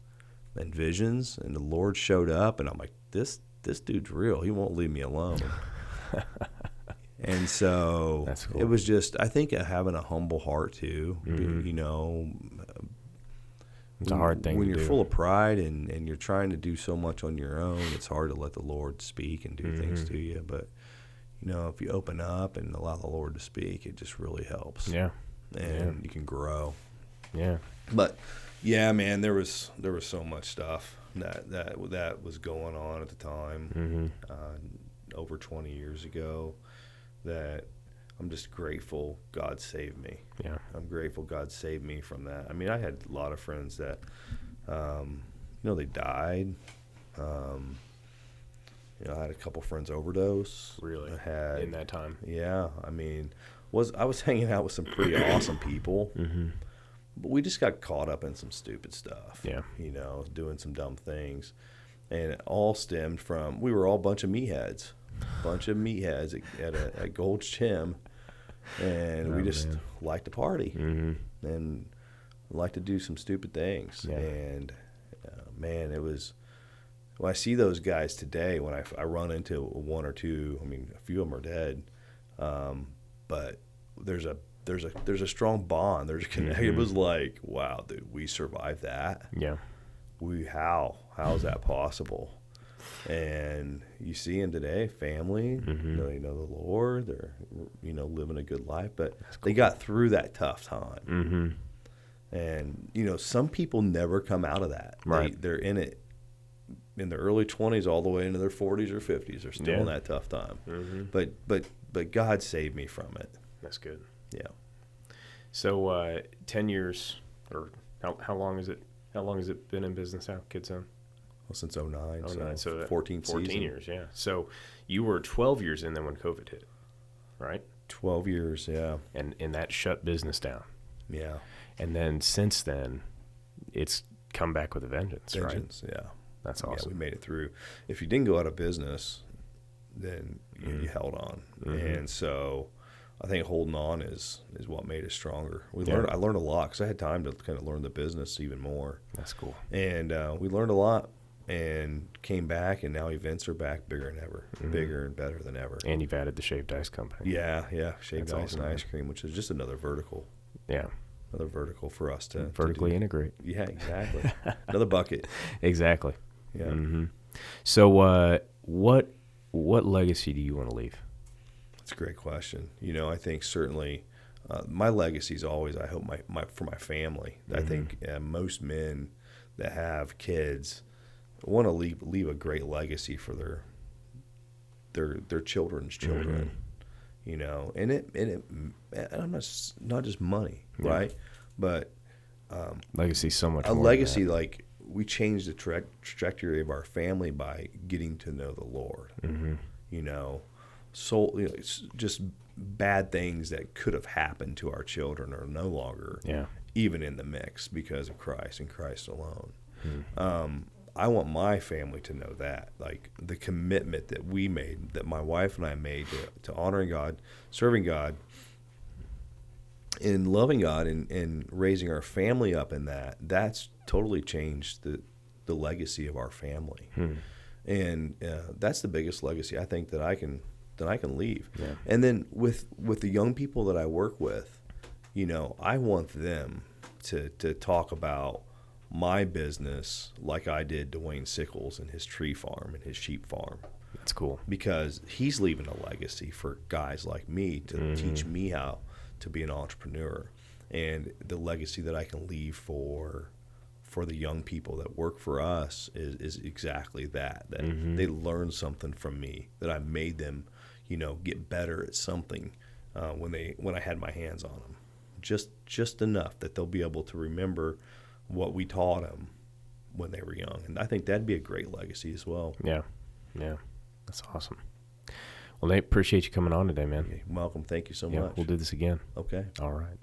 and visions, and the Lord showed up, and I'm like, this dude's real. He won't leave me alone. And so that's cool. It was just, I think, having a humble heart too.
It's a hard thing
when
to
you're
do.
full of pride and you're trying to do so much on your own. It's hard to let the Lord speak and do things to you. But if you open up and allow the Lord to speak, it just really helps. Yeah. And you can grow. Yeah. But yeah, man, there was so much stuff that was going on at the time, over 20 years ago, that I'm just grateful God saved me. Yeah. I'm grateful God saved me from that. I mean, I had a lot of friends that, they died. I had a couple friends overdose.
Really? In that time?
Yeah. I mean, I was hanging out with some pretty awesome people, but we just got caught up in some stupid stuff. Yeah. Doing some dumb things. And it all stemmed from, we were all a bunch of meatheads at Gold's Gym. And we just liked to party and liked to do some stupid things. Yeah. And, man, it was, when I see those guys today, when I run into one or two, I mean, a few of them are dead, but there's a there's a strong bond. There's a connection. It was like, wow, dude, we survived that.
Yeah.
How is that possible? And you see them today, family, they know the Lord, they're, living a good life, but they got through that tough time. And, some people never come out of that.
Right.
They're in it in their early 20s all the way into their 40s or 50s. They're still in that tough time. But God saved me from it.
That's good.
Yeah.
So 10 years, or how long is it? How long has it been in business now, KidZone?
Well, since 09.
So
14 season.
years, yeah. So you were 12 years in then when COVID hit, right?
12 years, yeah.
And that shut business down.
Yeah.
And then since then, it's come back with a vengeance, right?
Yeah.
That's awesome.
Yeah, we made it through. If you didn't go out of business, then you held on. And so I think holding on is what made us stronger. I learned a lot because I had time to kind of learn the business even more.
That's cool.
And we learned a lot and came back, and now events are back bigger than ever, bigger and better than ever.
And you've added the shaved ice company.
Yeah, shaved
That's
ice
awesome,
and ice cream, which is just another vertical.
Yeah.
Another vertical for us to
vertically integrate.
Yeah, exactly. Another bucket.
Exactly.
Yeah.
So what legacy do you want to leave?
That's a great question. I think certainly my legacy is always, I hope, for my family. I think most men that have kids want to leave a great legacy for their children's children. And I'm not just money, right? But
legacy so much
a
more
legacy like we changed the trajectory of our family by getting to know the Lord. So it's just bad things that could have happened to our children are no longer even in the mix because of Christ and Christ alone. I want my family to know that, like the commitment that we made, that my wife and I made to honoring God, serving God, and loving God, and raising our family up in that's totally changed the legacy of our family. And that's the biggest legacy I think that I can leave. Yeah. And then with the young people that I work with, I want them to talk about my business like I did Dwayne Sickles and his tree farm and his sheep farm.
That's cool.
Because he's leaving a legacy for guys like me to teach me how to be an entrepreneur, and the legacy that I can leave for the young people that work for us is exactly that they learn something from me, that I made them, get better at something when I had my hands on them, just enough that they'll be able to remember what we taught them when they were young. And I think that'd be a great legacy as well.
Yeah. That's awesome. Well, Nate, appreciate you coming on today, man.
Okay, welcome. Thank you so much.
We'll do this again.
Okay.
All right.